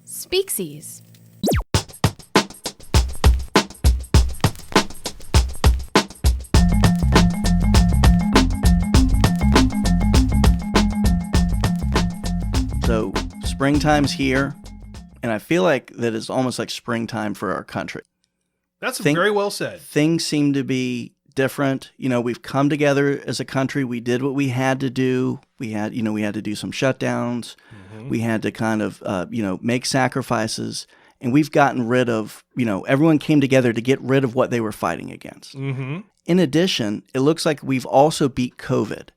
Speaksies. So springtime's here, and I feel like that it's almost like springtime for our country. That's very well said. Things seem to be different. You know, we've come together as a country. We did what we had to do. We had to do some shutdowns. Mm-hmm. We had to kind of, make sacrifices. And we've gotten rid of, everyone came together to get rid of what they were fighting against. Mm-hmm. In addition, it looks like we've also beat COVID.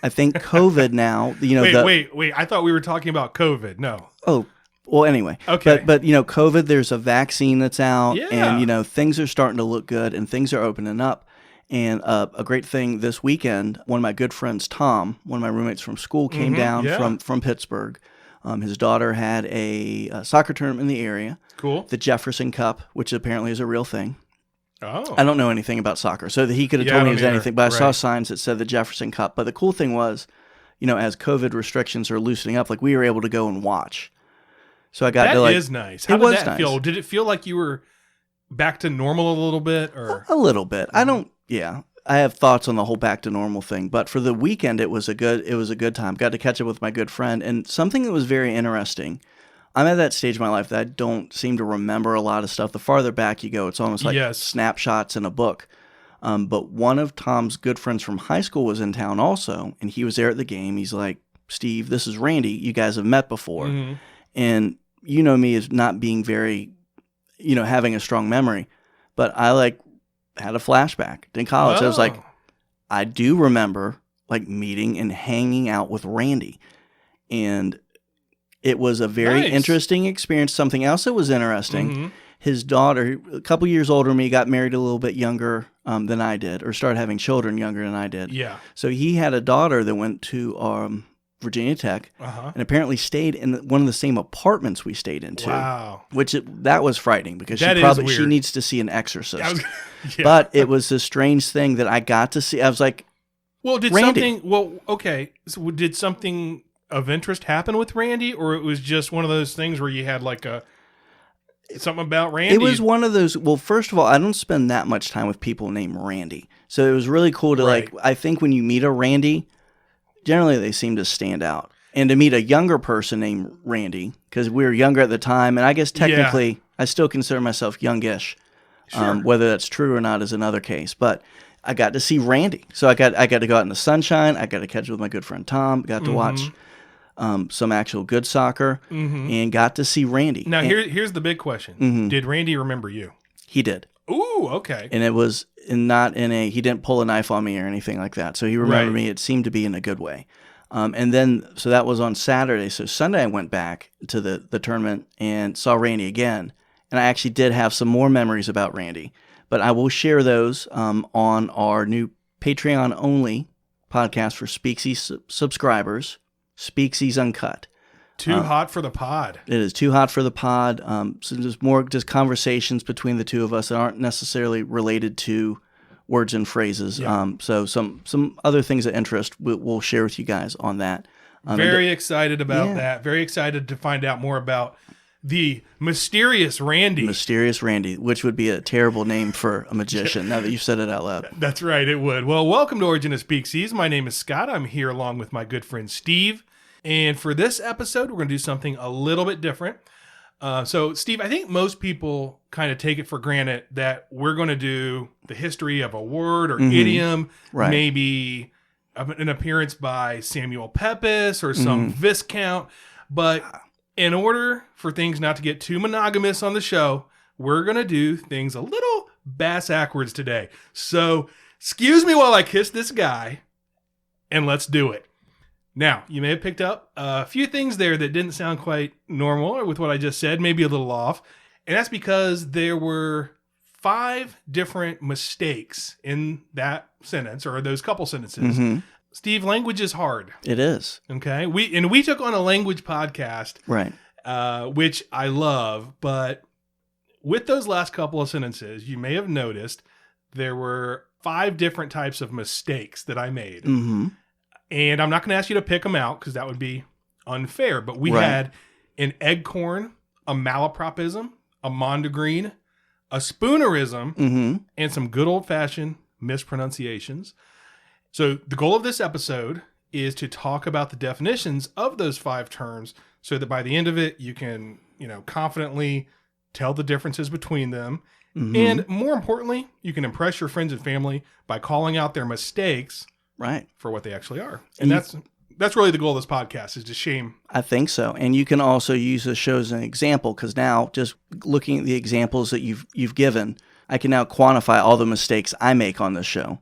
I think COVID now, Wait. I thought we were talking about COVID. No. Oh, well, anyway. Okay. But COVID, there's a vaccine that's out. Yeah. And, things are starting to look good and things are opening up. And a great thing this weekend, one of my good friends, Tom, one of my roommates from school, came down from Pittsburgh. His daughter had a soccer tournament in the area. Cool. The Jefferson Cup, which apparently is a real thing. Oh. I don't know anything about soccer, so he could have told me it was anything, but I saw Right. signs that said the Jefferson Cup. But the cool thing was, as COVID restrictions are loosening up, like we were able to go and watch. So I got that to like. That is nice. How it did was that nice. feel? Did it feel like you were back to normal a little bit, or A little bit. I don't. Yeah, I have thoughts on the whole back to normal thing, but for the weekend, it was a good time. Got to catch up with my good friend, and something that was very interesting. I'm at that stage of my life that I don't seem to remember a lot of stuff. The farther back you go, it's almost like snapshots in a book. But one of Tom's good friends from high school was in town also, and he was there at the game. He's like, "Steve, this is Randy. You guys have met before." Mm-hmm. And you know me as not being very, having a strong memory. But I had a flashback in college. Oh. I was like, I do remember meeting and hanging out with Randy. And it was a very interesting experience. Something else that was interesting, Mm-hmm. his daughter, a couple years older than me, got married a little bit younger than I did, or started having children younger than I did. Yeah. So he had a daughter that went to Virginia Tech, and apparently stayed in one of the same apartments we stayed into. Wow. That was frightening because she needs to see an exorcist. Yeah. But it was this strange thing that I got to see. I was like, well, did Randy. did something of interest happen with Randy, or it was just one of those things where you had something about Randy? It was one of those. Well, first of all, I don't spend that much time with people named Randy, so it was really cool to I think when you meet a Randy, generally they seem to stand out. And to meet a younger person named Randy, because we were younger at the time, and I guess technically I still consider myself youngish. Sure. Whether that's true or not is another case. But I got to see Randy, so I got to go out in the sunshine. I got to catch up with my good friend Tom. Got to watch some actual good soccer, and got to see Randy. Now, here's the big question: Did Randy remember you? He did. Ooh, okay. And it was not in a. He didn't pull a knife on me or anything like that. So he remembered me. It seemed to be in a good way. And then so that was on Saturday. So Sunday I went back to the tournament and saw Randy again. And I actually did have some more memories about Randy, but I will share those on our new Patreon-only podcast for Speaksies subscribers, Speaksies Uncut. Too hot for the pod. It is too hot for the pod. So there's more just conversations between the two of us that aren't necessarily related to words and phrases. Yeah. So some other things of interest we'll share with you guys on that. Very excited about that. Very excited to find out more about the mysterious Randy. Mysterious Randy, which would be a terrible name for a magician, now that you've said it out loud. That's right, it would. Well, welcome to Origin of Speaksies. My name is Scott. I'm here along with my good friend Steve. And for this episode, we're going to do something a little bit different. So, Steve, I think most people kind of take it for granted that we're going to do the history of a word or idiom, maybe an appearance by Samuel Pepys or some Viscount. But in order for things not to get too monogamous on the show, we're going to do things a little bass-ackwards today. So, excuse me while I kiss this guy, and let's do it. Now, you may have picked up a few things there that didn't sound quite normal or with what I just said, maybe a little off. And that's because there were 5 different mistakes in that sentence or those couple sentences. Steve, language is hard. It is. Okay. We took on a language podcast, right? Which I love, but with those last couple of sentences, you may have noticed there were 5 different types of mistakes that I made. And I'm not going to ask you to pick them out because that would be unfair. But we had an eggcorn, a malapropism, a mondegreen, a spoonerism, and some good old-fashioned mispronunciations. So the goal of this episode is to talk about the definitions of those 5 terms so that by the end of it, you can, confidently tell the differences between them. And more importantly, you can impress your friends and family by calling out their mistakes for what they actually are. And that's really the goal of this podcast, is to shame. I think so. And you can also use this show as an example, because now just looking at the examples that you've given, I can now quantify all the mistakes I make on this show.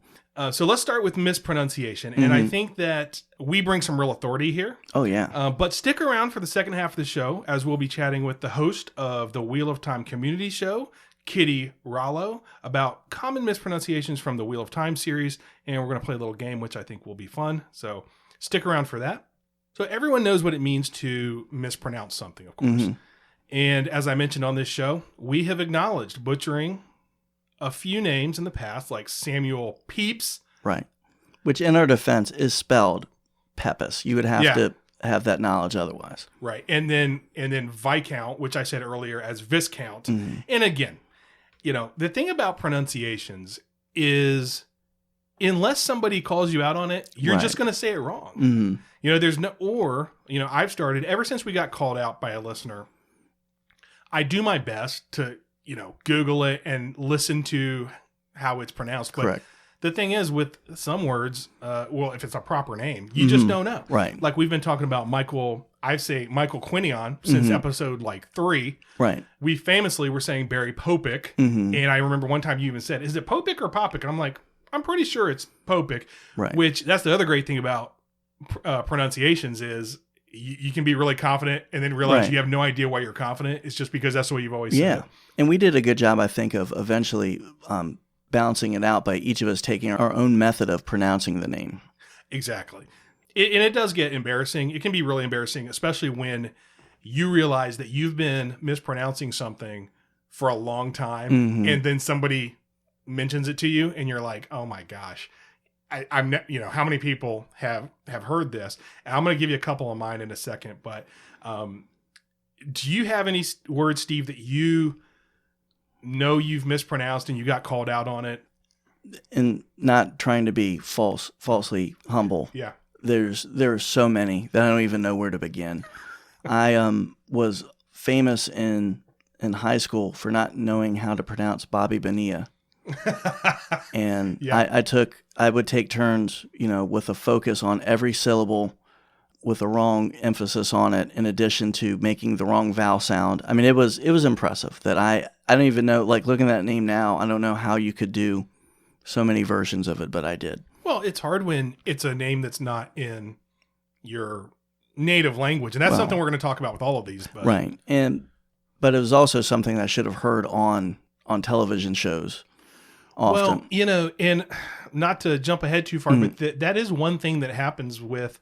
So let's start with mispronunciation. And I think that we bring some real authority here. Oh, yeah. But stick around for the second half of the show, as we'll be chatting with the host of the Wheel of Time community show, Kitty Rallo, about common mispronunciations from the Wheel of Time series. And we're going to play a little game, which I think will be fun. So stick around for that. So everyone knows what it means to mispronounce something, of course. And as I mentioned on this show, we have acknowledged butchering a few names in the past, like Samuel Pepys. Right. Which in our defense is spelled Pepys. You would have to have that knowledge otherwise. Right. And then Viscount, which I said earlier as Viscount. And again, the thing about pronunciations is unless somebody calls you out on it, you're just going to say it wrong. There's I've started, ever since we got called out by a listener, I do my best to Google it and listen to how it's pronounced. But Correct. The thing is, with some words, if it's a proper name, you just don't know. Right. Like we've been talking about Michael Quinion since episode 3. Right. We famously were saying Barry Popick. And I remember one time you even said, is it Popick or Popick? And I'm like, I'm pretty sure it's Popick. Right. Which, that's the other great thing about pronunciations is you can be really confident and then realize you have no idea why you're confident. It's just because that's what you've always said. Yeah. And we did a good job, I think, of eventually balancing it out by each of us taking our own method of pronouncing the name. Exactly. And it does get embarrassing. It can be really embarrassing, especially when you realize that you've been mispronouncing something for a long time and then somebody mentions it to you and you're like, oh my gosh. I'm how many people have heard this? And I'm going to give you a couple of mine in a second, but do you have any words, Steve, that you know you've mispronounced and you got called out on it? And not trying to be falsely humble. Yeah. There are so many that I don't even know where to begin. I was famous in high school for not knowing how to pronounce Bobby Bonilla. And I would take turns, with a focus on every syllable with a wrong emphasis on it, in addition to making the wrong vowel sound. I mean, it was impressive that I don't even know, like looking at that name now, I don't know how you could do so many versions of it, but I did. Well, it's hard when it's a name that's not in your native language. And that's something we're going to talk about with all of these. But. Right. But it was also something that I should have heard on television shows. Often. Well, and not to jump ahead too far, but that is one thing that happens with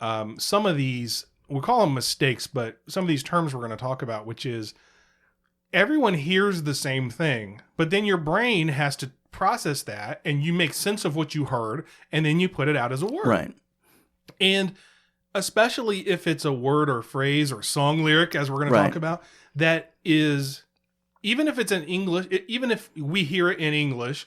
some of these, we'll call them mistakes, but some of these terms we're going to talk about, which is everyone hears the same thing, but then your brain has to process that and you make sense of what you heard and then you put it out as a word. Right. And especially if it's a word or phrase or song lyric, as we're going to talk about, that is... Even if it's in English, even if we hear it in English,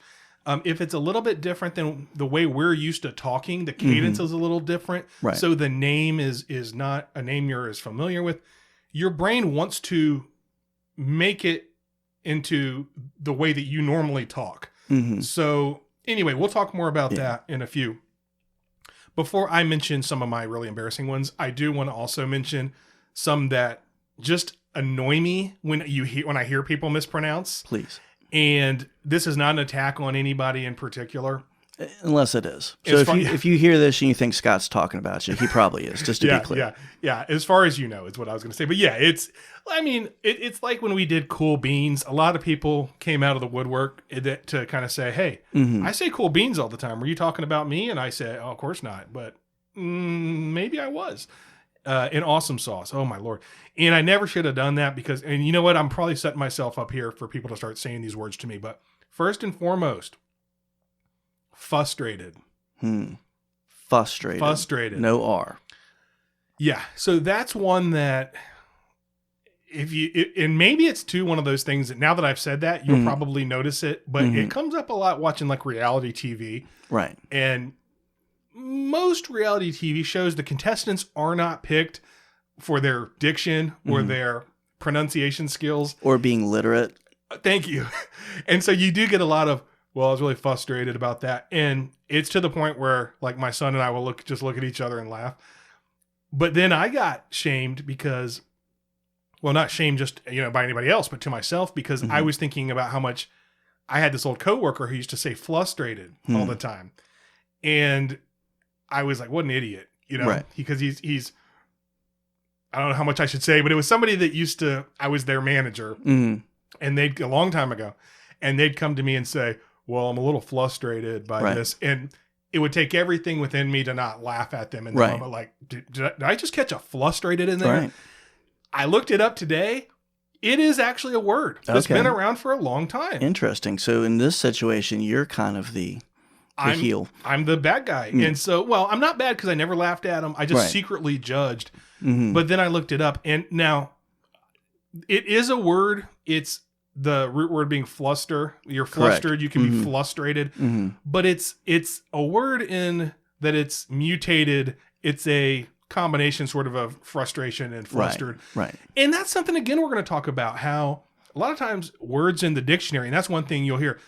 if it's a little bit different than the way we're used to talking, the cadence is a little different. Right. So the name is not a name you're as familiar with. Your brain wants to make it into the way that you normally talk. So anyway, we'll talk more about that in a few. Before I mention some of my really embarrassing ones, I do want to also mention some that just annoy me when I hear people mispronounce. Please. And this is not an attack on anybody in particular. Unless it is. So if you hear this and you think Scott's talking about you, he probably is, just to be clear. Yeah. As far as you know, is what I was going to say. But yeah, it's like when we did Cool Beans, a lot of people came out of the woodwork to kind of say, hey, I say Cool Beans all the time. Were you talking about me? And I said, oh, of course not. But maybe I was. In Awesome Sauce. Oh my Lord. And I never should have done that because, and you know what? I'm probably setting myself up here for people to start saying these words to me, but first and foremost, frustrated. Frustrated. Frustrated. No R. Yeah. So that's one that and maybe it's too one of those things that now that I've said that, you'll probably notice it, but it comes up a lot watching like reality TV. Right. And most reality TV shows, the contestants are not picked for their diction or their pronunciation skills. Or being literate. Thank you. And so you do get a lot of, well, I was really frustrated about that. And it's to the point where like my son and I will look at each other and laugh. But then I got shamed because, well, not shamed just, by anybody else, but to myself, because I was thinking about how much I had this old coworker who used to say frustrated all the time. And I was like, what an idiot, Right. because he's, I don't know how much I should say, but it was somebody that I was their manager and a long time ago, and they'd come to me and say, well, I'm a little frustrated by this. And it would take everything within me to not laugh at them in the moment. Like, did I just catch a frustrated in there? Right. I looked it up today. It is actually a word that's been around for a long time. Interesting. So in this situation, you're kind of the heel. I'm the bad guy. And so, well, I'm not bad because I never laughed at him. I just secretly judged. But then I looked it up. And now it is a word. It's the root word being fluster. You're flustered. You can be frustrated. But it's a word in that it's mutated. It's a combination sort of frustration and flustered. Right. And that's something, again, we're going to talk about how a lot of times words in the dictionary, and that's one thing you'll hear.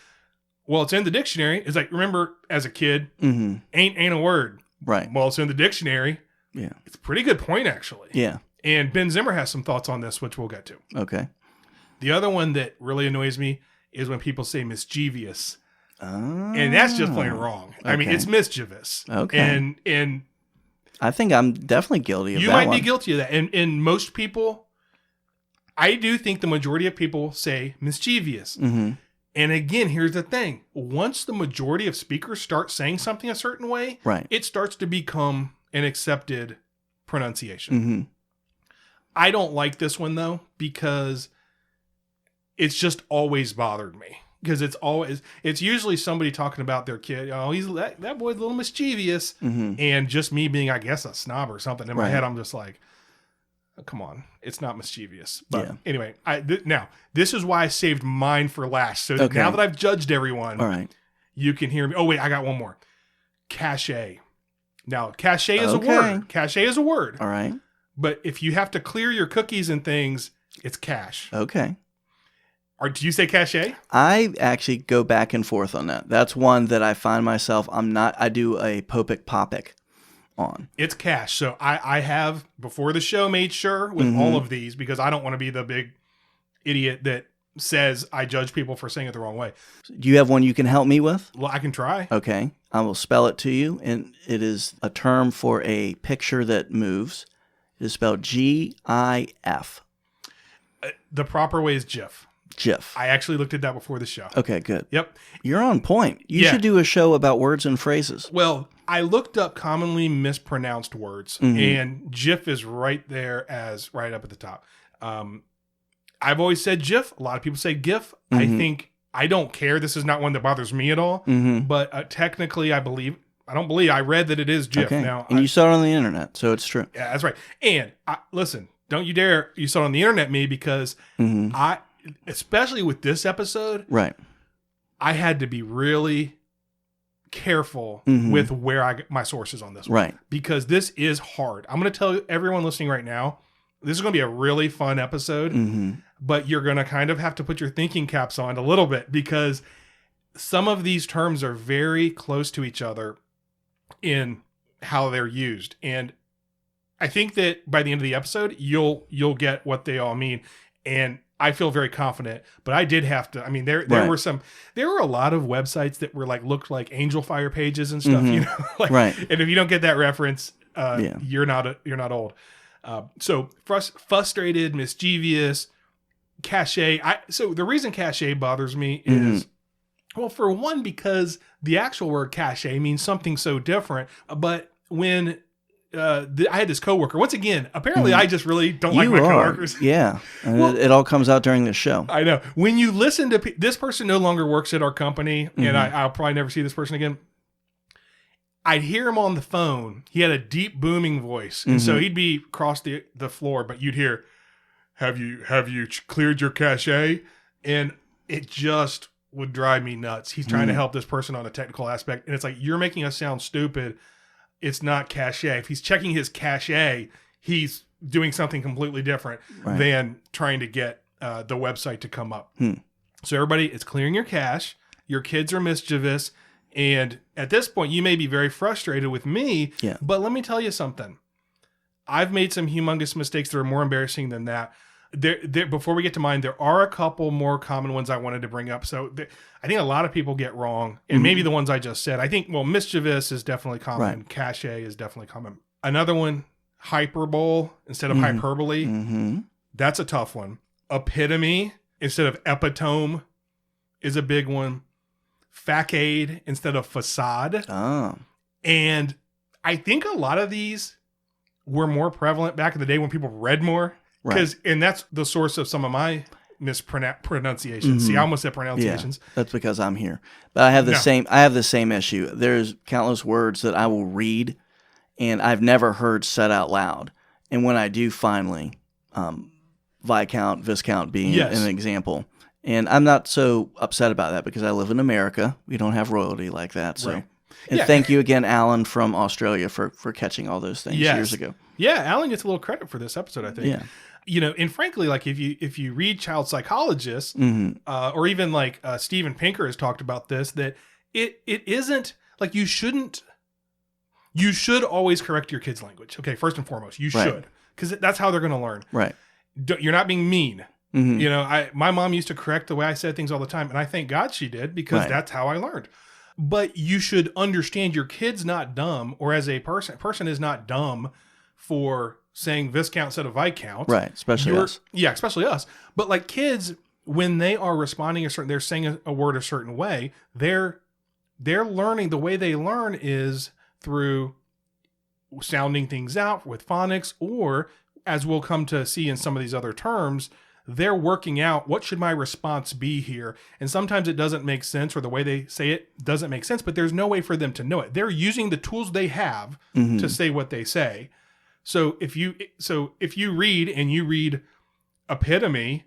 Well, it's in the dictionary. It's like, remember as a kid, ain't a word. Right. Well, it's in the dictionary. Yeah. It's a pretty good point, actually. Yeah. And Ben Zimmer has some thoughts on this, which we'll get to. Okay. The other one that really annoys me is when people say mischievous. Oh. And that's just plain wrong. I mean, it's mischievous. Okay. And I think I'm definitely guilty of that. You might be guilty of that. And most people, I do think the majority of people say mischievous. And again, here's the thing. Once the majority of speakers start saying something a certain way, it starts to become an accepted pronunciation. I don't like this one, though, because it's just always bothered me. Because it's usually somebody talking about their kid. Oh, that boy's a little mischievous. And just me being, I guess, a snob or something. In my head, I'm just like, oh, come on, it's not mischievous. But anyway, now, this is why I saved mine for last. So now that I've judged everyone, you can hear me. Oh, wait, I got one more. Cachet. Now, cachet is a word. Cachet is a word. All right. But if you have to clear your cookies and things, it's cache. Okay. Or do you say cachet? I actually go back and forth on that. That's one that I find myself, I do a popic on. It's cache. So I have, before the show, made sure with all of these, because I don't want to be the big idiot that says I judge people for saying it the wrong way. Do you have one you can help me with? Well, I can try. Okay. I will spell it to you, and it is a term for a picture that moves. It is spelled GIF. The proper way is GIF. GIF. I actually looked at that before the show. Okay, good. Yep. You're on point. You should do a show about words and phrases. Well, I looked up commonly mispronounced words, and GIF is right there as right up at the top. I've always said GIF. A lot of people say GIF. I don't care. This is not one that bothers me at all. But technically, I read that it is GIF. Okay. Now, and you saw it on the internet, so it's true. Yeah, that's right. And listen, don't you dare. You saw it on the internet, me, because especially with this episode, I had to be really careful with where I get my sources on this one. Because this is hard. I'm going to tell everyone listening right now, this is going to be a really fun episode, but you're going to kind of have to put your thinking caps on a little bit, because some of these terms are very close to each other in how they're used. And I think that by the end of the episode, you'll get what they all mean. And I feel very confident, but I did have to. I mean, there were a lot of websites that were looked like Angel Fire pages and stuff, And if you don't get that reference, you're not old. So frustrated, mischievous, cachet. So the reason cachet bothers me is, well, for one, because the actual word cachet means something so different. But when I had this coworker. Once again, apparently I just really don't like my coworkers. Yeah. And it all comes out during this show. I know. When you listen to this person no longer works at our company, and I'll probably never see this person again. I'd hear him on the phone. He had a deep booming voice. And so he'd be across the floor, but you'd hear, have you cleared your cache? And it just would drive me nuts. He's trying to help this person on a technical aspect. And it's like, you're making us sound stupid. It's not cache. If he's checking his cache, he's doing something completely different than trying to get the website to come up. So everybody, it's clearing your cache. Your kids are mischievous. And at this point, you may be very frustrated with me, but let me tell you something. I've made some humongous mistakes that are more embarrassing than that. Before we get to mine, there are a couple more common ones I wanted to bring up. So I think a lot of people get wrong, and maybe the ones I just said. I think, mischievous is definitely common. Right. Cache is definitely common. Another one, hyperbole instead of hyperbole. That's a tough one. Epitome instead of epitome is a big one. Facade instead of facade. And I think a lot of these were more prevalent back in the day when people read more. And that's the source of some of my mispronunciations. See, I almost said pronunciations. Yeah, that's because I'm here. But I have the same issue. There's countless words that I will read and I've never heard said out loud. And when I do finally, Viscount, Viscount being an example. And I'm not so upset about that because I live in America. We don't have royalty like that. So, and thank you again, Alan from Australia, for catching all those things years ago. Yeah, Alan gets a little credit for this episode, I think. Yeah. And frankly, like if you read child psychologists, or even like Steven Pinker has talked about this, that it isn't like you should always correct your kids' language. Okay, first and foremost, you should, because that's how they're going to learn. Right. You're not being mean. My mom used to correct the way I said things all the time, and I thank God she did because that's how I learned. But you should understand your kid's not dumb, or as a person is not dumb for saying Viscount instead of Viscount. Right, especially us. Yeah, especially us. But like kids, when they are responding they're saying a word a certain way, they're learning. The way they learn is through sounding things out with phonics, or as we'll come to see in some of these other terms, they're working out what should my response be here. And sometimes it doesn't make sense, or the way they say it doesn't make sense, but there's no way for them to know it. They're using the tools they have to say what they say. So if you read epitome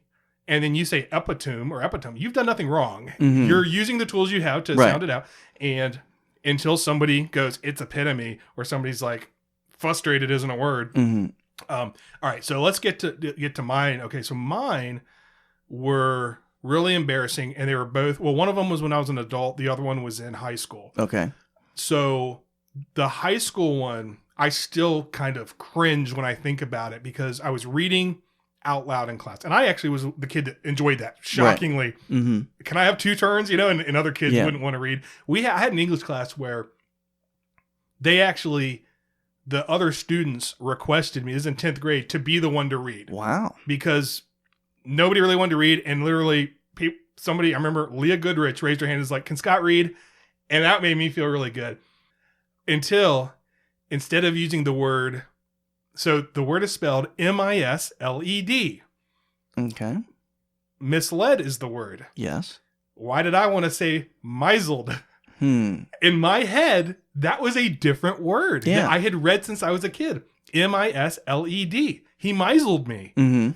and then you say epitome or epitome, you've done nothing wrong. You're using the tools you have to sound it out. And until somebody goes, it's epitome, or somebody's like, frustrated isn't a word. All right, so let's get to mine. Okay, so mine were really embarrassing, and they were both. Well, one of them was when I was an adult. The other one was in high school. Okay. So the high school one, I still kind of cringe when I think about it because I was reading out loud in class, and I actually was the kid that enjoyed that. Shockingly, can I have two turns? And other kids wouldn't want to read. I had an English class where they actually. The other students requested me, this is in 10th grade, to be the one to read. Wow. Because nobody really wanted to read. And literally, somebody, I remember Leah Goodrich raised her hand and was like, can Scott read? And that made me feel really good. Until, instead of using the word, so the word is spelled misled. Okay. Misled is the word. Yes. Why did I want to say misled? In my head, that was a different word that I had read since I was a kid. misled. He misled me.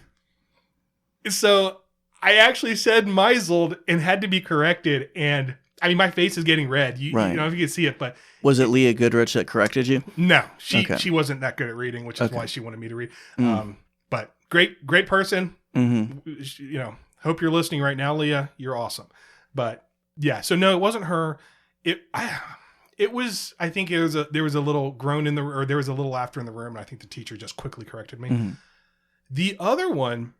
So I actually said misled and had to be corrected. And I mean, my face is getting red. You know if you can see it, but was it Leah Goodrich that corrected you? No, she wasn't that good at reading, which is why she wanted me to read. But great person. Hope you're listening right now, Leah. You're awesome. But yeah, so no, it wasn't her. It was. I think there was a little groan there was a little laughter in the room, and I think the teacher just quickly corrected me. The other one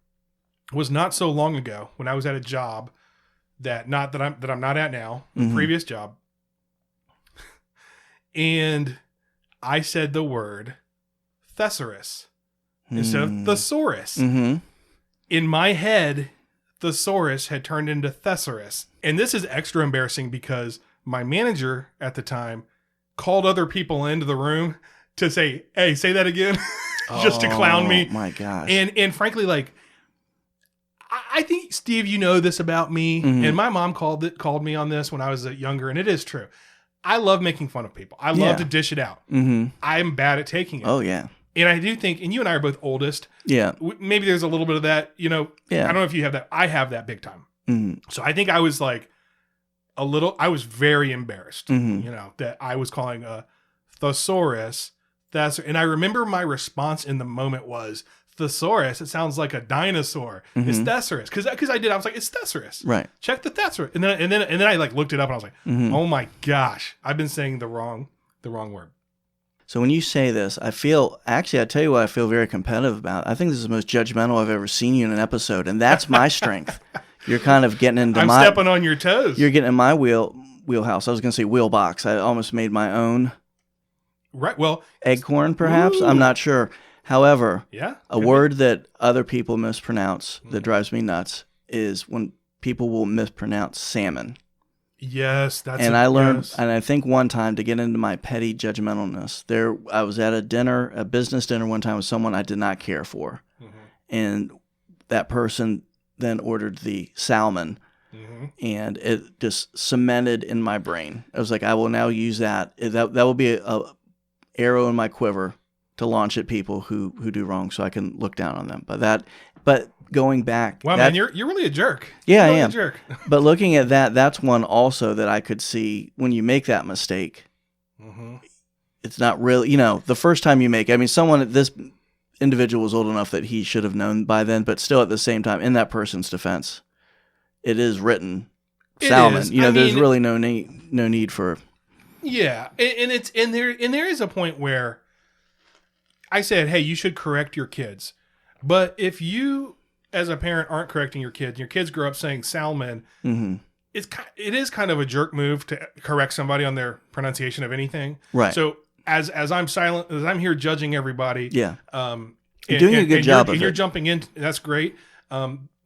was not so long ago when I was at a job that I'm not at now, previous job, and I said the word thesaurus instead of thesaurus. In my head, thesaurus had turned into thesaurus, and this is extra embarrassing because my manager at the time called other people into the room to say, hey, say that again, just to clown me. Oh my gosh. And frankly, like, I think, Steve, you know this about me, and my mom called me on this when I was younger, and it is true. I love making fun of people. I love to dish it out. I'm bad at taking it. Oh, yeah. And I do think, and you and I are both oldest. Yeah. Maybe there's a little bit of that, Yeah. I don't know if you have that. I have that big time. So I think I was like I was very embarrassed, that I was calling a thesaurus. And I remember my response in the moment was, thesaurus, it sounds like a dinosaur. It's thesaurus. Because I was like, it's thesaurus. Right. Check the thesaurus. And then I like looked it up and I was like, oh my gosh, I've been saying the wrong word. So when you say this, I tell you what I feel very competitive about. I think this is the most judgmental I've ever seen you in an episode, and that's my strength. You're kind of getting into I'm stepping on your toes. You're getting in my wheelhouse. I was going to say wheelbox. I almost made my own. Right. Well, eggcorn, perhaps. Ooh. I'm not sure. However, a word that other people mispronounce that drives me nuts is when people will mispronounce salmon. Yes, and I learned, and I think one time, to get into my petty judgmentalness, I was at a business dinner one time with someone I did not care for, and that person then ordered the salmon, and it just cemented in my brain. I was like, I will now use that. That will be a arrow in my quiver to launch at people who do wrong, so I can look down on them. But going back, wow, man, you're really a jerk. Yeah, really I am. A jerk. But looking at that's one also that I could see when you make that mistake. It's not really, the first time you make it. I mean, this individual was old enough that he should have known by then, but still at the same time, in that person's defense, it is written salmon. There's really no need for. Yeah, and there is a point where I said, hey, you should correct your kids. But if you, as a parent, aren't correcting your kids grow up saying salmon, it is kind of a jerk move to correct somebody on their pronunciation of anything. Right. So as I'm silent, as I'm here judging everybody, you're doing a good job of it. And you're jumping in. That's great.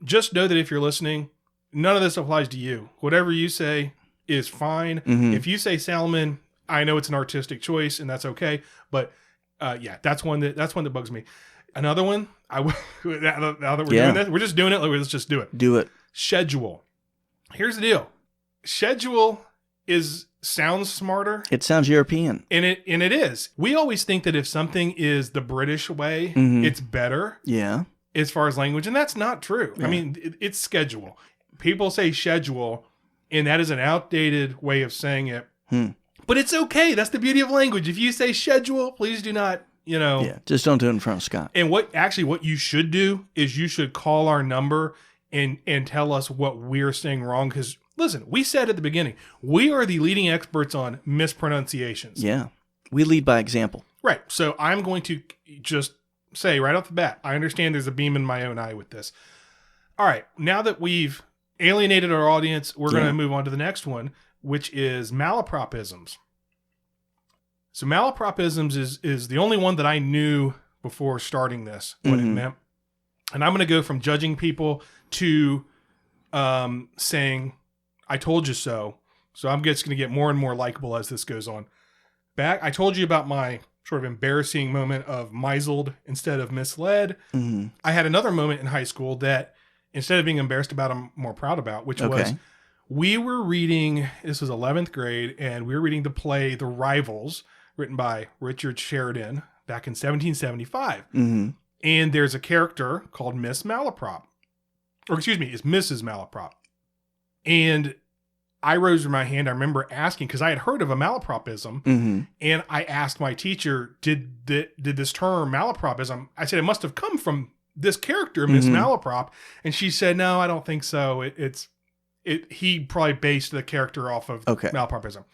Just know that if you're listening, none of this applies to you. Whatever you say is fine. If you say salmon, I know it's an artistic choice, and that's okay. But that's one that bugs me. Another one, now that we're doing this, we're just doing it. Let's just do it. Do it. Schedule. Here's the deal. Schedule sounds smarter. It sounds European. And it is. We always think that if something is the British way, it's better. Yeah. As far as language, and that's not true. Yeah. I mean, it's schedule. People say schedule, and that is an outdated way of saying it. But it's okay. That's the beauty of language. If you say schedule, please do not, Yeah, just don't do it in front of Scott. And what you should do is you should call our number and tell us what we're saying wrong. Because, listen, we said at the beginning, we are the leading experts on mispronunciations. Yeah. We lead by example. Right. So I'm going to just say right off the bat, I understand there's a beam in my own eye with this. All right. Now that we've alienated our audience, we're going to move on to the next one, which is malapropisms. So malapropisms is the only one that I knew before starting this, what it meant. And I'm going to go from judging people to saying, I told you so. So I'm just going to get more and more likable as this goes on. I told you about my sort of embarrassing moment of misled instead of misled. I had another moment in high school that instead of being embarrassed about, I'm more proud about, which was we were reading, this was 11th grade, and we were reading the play The Rivals, written by Richard Sheridan back in 1775. And there's a character called Miss Malaprop. Or excuse me, it's Mrs. Malaprop. And I rose my hand. I remember asking, because I had heard of a malapropism, and I asked my teacher, did this term malapropism, I said, it must have come from this character, Miss Malaprop. And she said, no, I don't think so. He probably based the character off of malapropism.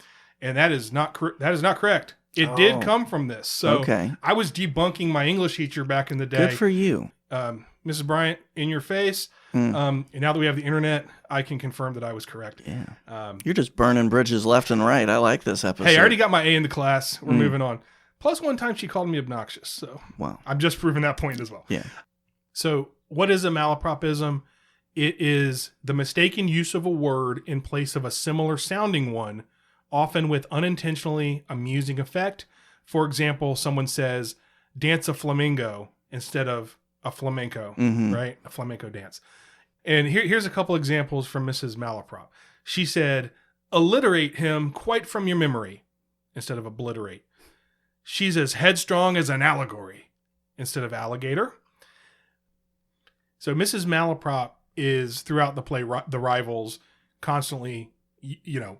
And that is not correct. It did come from this. So I was debunking my English teacher back in the day. Good for you. Mrs. Bryant, in your face. And now that we have the internet, I can confirm that I was correct. Yeah. You're just burning bridges left and right. I like this episode. Hey, I already got my A in the class. We're moving on. Plus one time she called me obnoxious. So I'm just proving that point as well. Yeah. So what is a malapropism? It is the mistaken use of a word in place of a similar sounding one, often with unintentionally amusing effect. For example, someone says, dance a flamingo instead of a flamenco, right? A flamenco dance. And here's a couple examples from Mrs. Malaprop. She said, alliterate him quite from your memory instead of obliterate. She's as headstrong as an allegory. instead of alligator. So Mrs. Malaprop is throughout the play, The Rivals, constantly,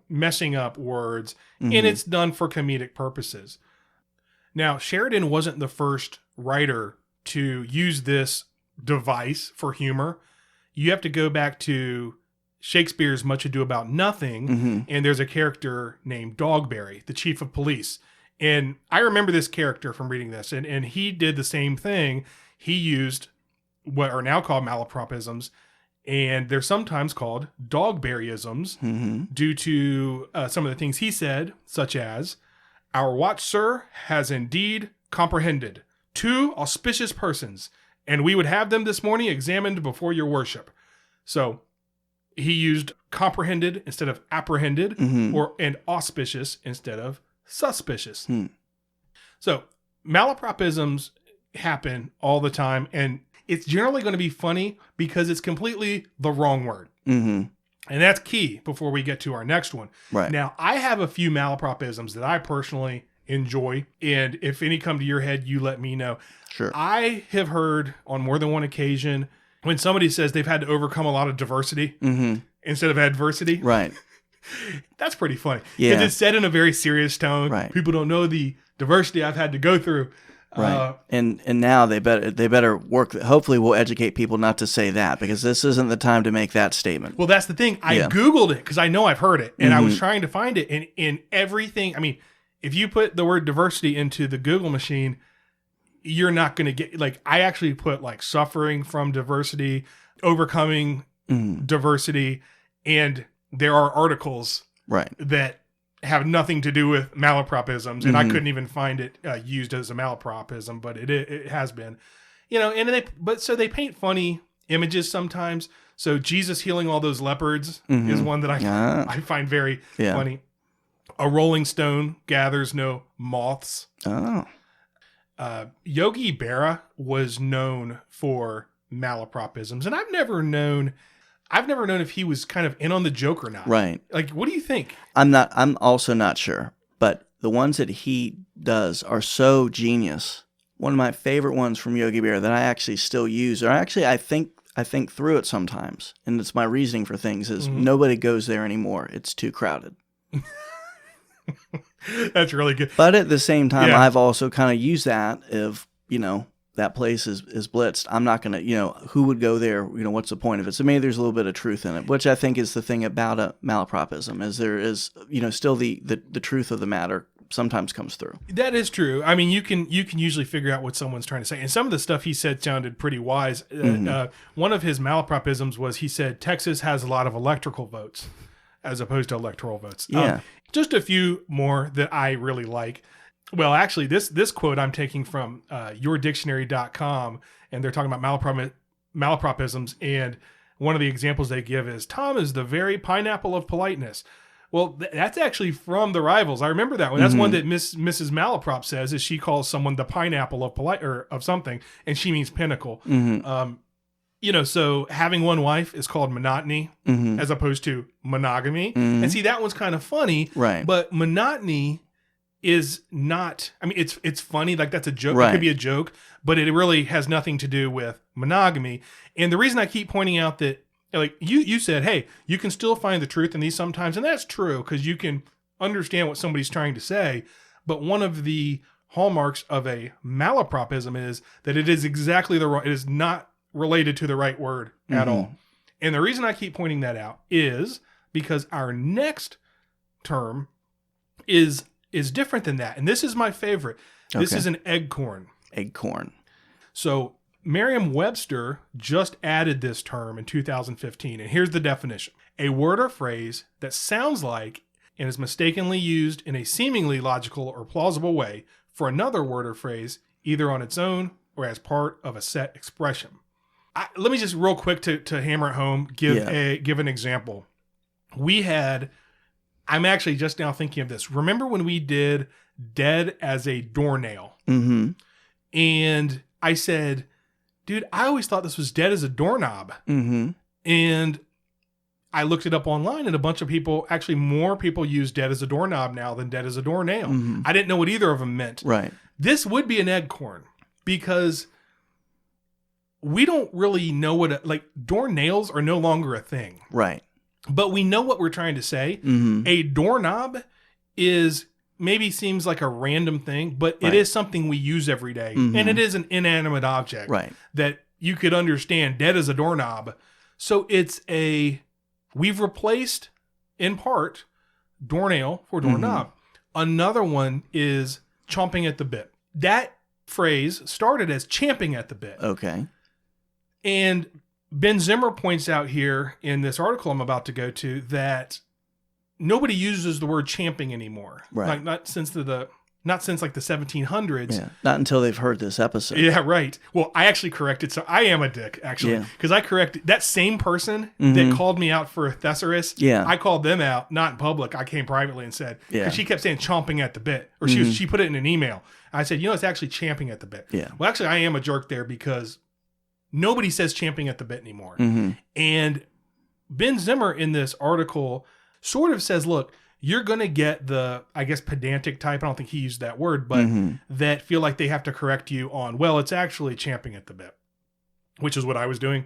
messing up words, and it's done for comedic purposes. Now, Sheridan wasn't the first writer to use this device for humor. You have to go back to Shakespeare's Much Ado About Nothing, and there's a character named Dogberry, the chief of police. And I remember this character from reading this, and he did the same thing. He used what are now called malapropisms, and they're sometimes called Dogberryisms due to some of the things he said, such as, "Our watch, sir, has indeed comprehended 2 auspicious persons, and we would have them this morning examined before your worship." So he used comprehended instead of apprehended, and auspicious instead of suspicious. So malapropisms happen all the time, and it's generally going to be funny because it's completely the wrong word. And that's key before we get to our next one. Right. Now, I have a few malapropisms that I personally enjoy, and if any come to your head, you let me know. Sure. I have heard on more than one occasion when somebody says they've had to overcome a lot of diversity instead of adversity. Right. That's pretty funny. Yeah. Because it's said in a very serious tone. Right. People don't know the diversity I've had to go through. Right. And now they better work. Hopefully we'll educate people not to say that, because this isn't the time to make that statement. Well, that's the thing. I Googled it because I know I've heard it, and I was trying to find it, and in everything, I mean, if you put the word diversity into the Google machine, you're not going to get, like, I actually put like suffering from diversity, overcoming diversity, and there are articles that have nothing to do with malapropisms, and I couldn't even find it used as a malapropism, but it has been, and they paint funny images sometimes. So Jesus healing all those leopards is one that I find very funny. A rolling stone gathers no moths. Oh. Yogi Berra was known for malapropisms, and I've never known if he was kind of in on the joke or not. Right. Like, what do you think? I'm also not sure, but the ones that he does are so genius. One of my favorite ones from Yogi Berra that I actually still use, or actually I think through it sometimes, and it's my reasoning for things, is nobody goes there anymore. It's too crowded. That's really good. But at the same time, I've also kind of used that if, that place is blitzed. I'm not going to, who would go there? What's the point of it? So maybe there's a little bit of truth in it, which I think is the thing about a malapropism, is there is, still the truth of the matter sometimes comes through. That is true. I mean, you can usually figure out what someone's trying to say. And some of the stuff he said sounded pretty wise. One of his malapropisms was he said, Texas has a lot of electrical votes as opposed to electoral votes. Yeah. Just a few more that I really like. Well, actually, this quote I'm taking from yourdictionary.com, and they're talking about malapropisms, and one of the examples they give is, Tom is the very pineapple of politeness. Well, that's actually from The Rivals. I remember that one. That's one that Mrs. Malaprop says, is she calls someone the pineapple of or of something, and she means pinnacle. So having one wife is called monotony as opposed to monogamy. And see, that one's kind of funny. Right. But monotony is not, I mean, it's funny, like that's a joke. Right. It could be a joke, but it really has nothing to do with monogamy. And the reason I keep pointing out that, like you said, hey, you can still find the truth in these sometimes, and that's true because you can understand what somebody's trying to say. But one of the hallmarks of a malapropism is that it is exactly it is not related to the right word at all. And the reason I keep pointing that out is because our next term is different than that. And this is my favorite. This is an eggcorn. Eggcorn. So Merriam-Webster just added this term in 2015. And here's the definition. A word or phrase that sounds like and is mistakenly used in a seemingly logical or plausible way for another word or phrase, either on its own or as part of a set expression. Let me just real quick to hammer it home, give an example. I'm actually just now thinking of this. Remember when we did dead as a doornail? And I said, dude, I always thought this was dead as a doorknob. And I looked it up online, and a bunch of people, actually more people use dead as a doorknob now than dead as a doornail. I didn't know what either of them meant. Right. This would be an eggcorn. Because we don't really know like doornails are no longer a thing. Right. But we know what we're trying to say. Mm-hmm. A doorknob is maybe seems like a random thing, but it is something we use every day. Mm-hmm. And it is an inanimate object that you could understand dead as a doorknob. So we've replaced in part doornail for doorknob. Another one is chomping at the bit. That phrase started as champing at the bit. Okay. And Ben Zimmer points out here in this article I'm about to go to that nobody uses the word champing anymore. Right. Like not since like the 1700s. Yeah. Not until they've heard this episode. Yeah, right. Well, I actually corrected. So I am a dick, actually. Because I corrected that same person that called me out for a thesaurus. Yeah. I called them out, not in public. I came privately and said, because she kept saying chomping at the bit. Or she put it in an email. I said, it's actually champing at the bit. Yeah. Well, actually, I am a jerk there because nobody says champing at the bit anymore. And Ben Zimmer in this article sort of says, look, you're going to get the, I guess, pedantic type. I don't think he used that word, but that feel like they have to correct you on, well, it's actually champing at the bit, which is what I was doing.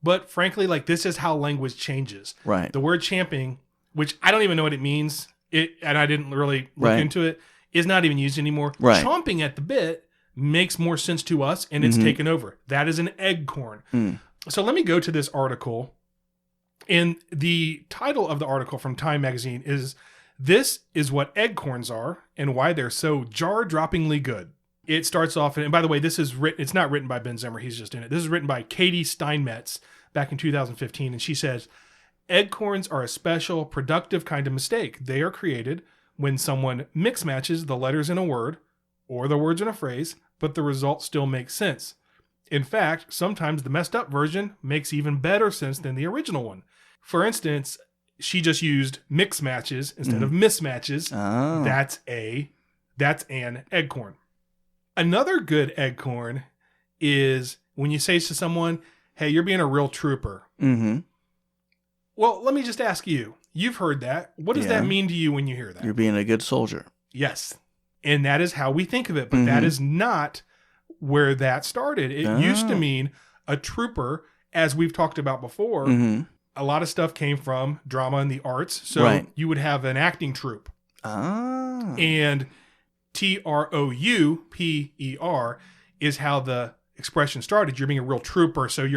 But frankly, like this is how language changes. Right. The word champing, which I don't even know what it means, and I didn't really look into it, is not even used anymore. Right. Chomping at the bit makes more sense to us, and it's taken over. That is an eggcorn. So let me go to this article. And the title of the article from Time Magazine is, "This is what eggcorns are and why they're so jaw-droppingly good." It starts off, and by the way, it's not written by Ben Zimmer, he's just in it. This is written by Katie Steinmetz back in 2015, and she says, "Eggcorns are a special, productive kind of mistake. They are created when someone mix matches the letters in a word or the words in a phrase, but the result still makes sense. In fact, sometimes the messed up version makes even better sense than the original one. For instance, she just used mix matches instead of mismatches. Oh. That's an eggcorn. Another good eggcorn is when you say to someone, hey, you're being a real trooper. Well, let me just ask you. You've heard that. What does that mean to you when you hear that? You're being a good soldier. Yes. And that is how we think of it. But that is not where that started. It used to mean a trooper, as we've talked about before. A lot of stuff came from drama and the arts. So you would have an acting troupe. And TROUPER is how the expression started. You're being a real trooper. So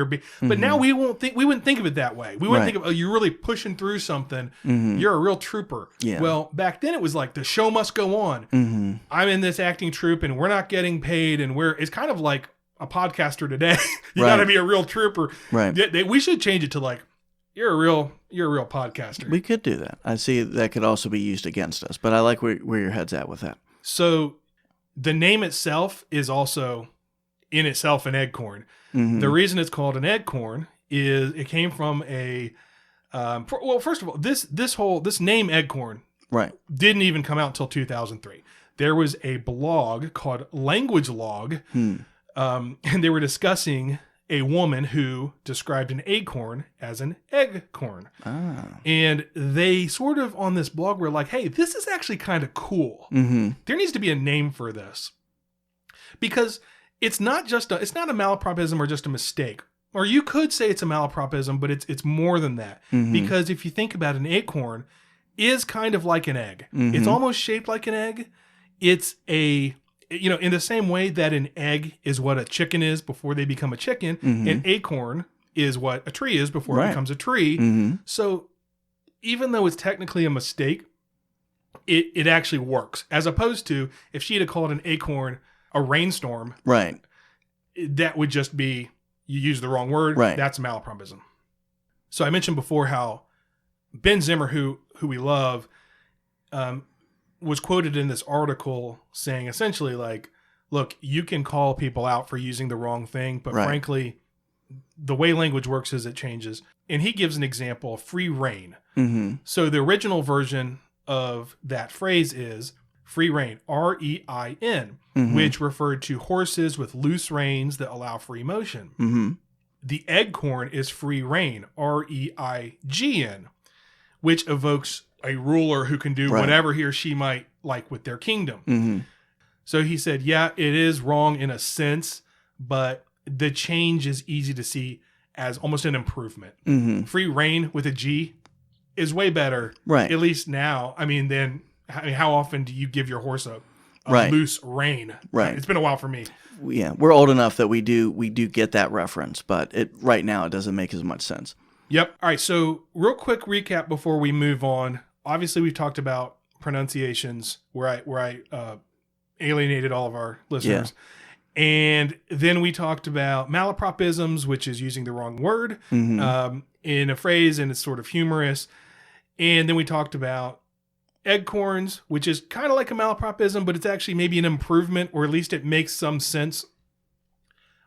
but now we wouldn't think of it that way. We wouldn't think of, oh, you're really pushing through something. You're a real trooper. Yeah. Well, back then it was like the show must go on. I'm in this acting troupe and we're not getting paid, and it's kind of like a podcaster today. You got to be a real trooper. Right. We should change it to like, you're a real podcaster. We could do that. I see that could also be used against us, but I like where your head's at with that. So the name itself is also in itself an eggcorn. The reason it's called an eggcorn is it came from first of all, this name eggcorn didn't even come out until 2003. There was a blog called Language Log, and they were discussing a woman who described an acorn as an eggcorn. And they sort of on this blog were like, hey, this is actually kind of cool. There needs to be a name for this. Because it's not a malapropism or just a mistake. Or you could say it's a malapropism, but it's more than that. Because if you think about it, an acorn is kind of like an egg. It's almost shaped like an egg. It's in the same way that an egg is what a chicken is before they become a chicken, an acorn is what a tree is before it becomes a tree. So even though it's technically a mistake, it actually works. As opposed to if she had called an acorn a rainstorm, that would just be, you use the wrong word. That's a malapropism. So I mentioned before how Ben Zimmer, who we love, was quoted in this article saying essentially like, look, you can call people out for using the wrong thing, but frankly, the way language works is it changes. And he gives an example of free rein. So the original version of that phrase is free rein, REIN, which referred to horses with loose reins that allow free motion. The eggcorn is free rein, REIGN, which evokes a ruler who can do whatever he or she might like with their kingdom. So he said, yeah, it is wrong in a sense, but the change is easy to see as almost an improvement. Mm-hmm. Free reign with a G is way better, Right. at least now. I mean, how often do you give your horse a Right. loose rein? Right. It's been a while for me. Yeah, we're old enough that we do get that reference, but right now it doesn't make as much sense. Yep. All right. So real quick recap before we move on. Obviously, we've talked about pronunciations where I alienated all of our listeners. Yeah. And then we talked about malapropisms, which is using the wrong word in a phrase, and it's sort of humorous. And then we talked about eggcorns, which is kind of like a malapropism, but it's actually maybe an improvement, or at least it makes some sense.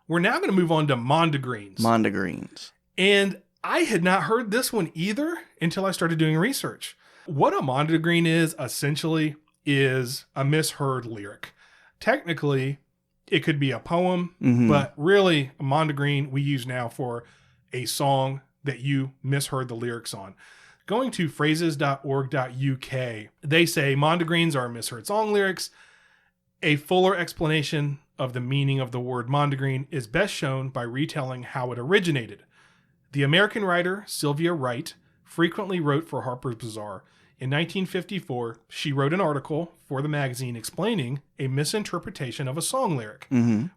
We're now going to move on to Mondegreens. Mondegreens. And I had not heard this one either until I started doing research. What a Mondegreen is, essentially, is a misheard lyric. Technically, it could be a poem, but really, a Mondegreen we use now for a song that you misheard the lyrics on. Going to phrases.org.uk, they say Mondegreens are misheard song lyrics. A fuller explanation of the meaning of the word Mondegreen is best shown by retelling how it originated. The American writer Sylvia Wright frequently wrote for Harper's Bazaar. In 1954, she wrote an article for the magazine explaining a misinterpretation of a song lyric,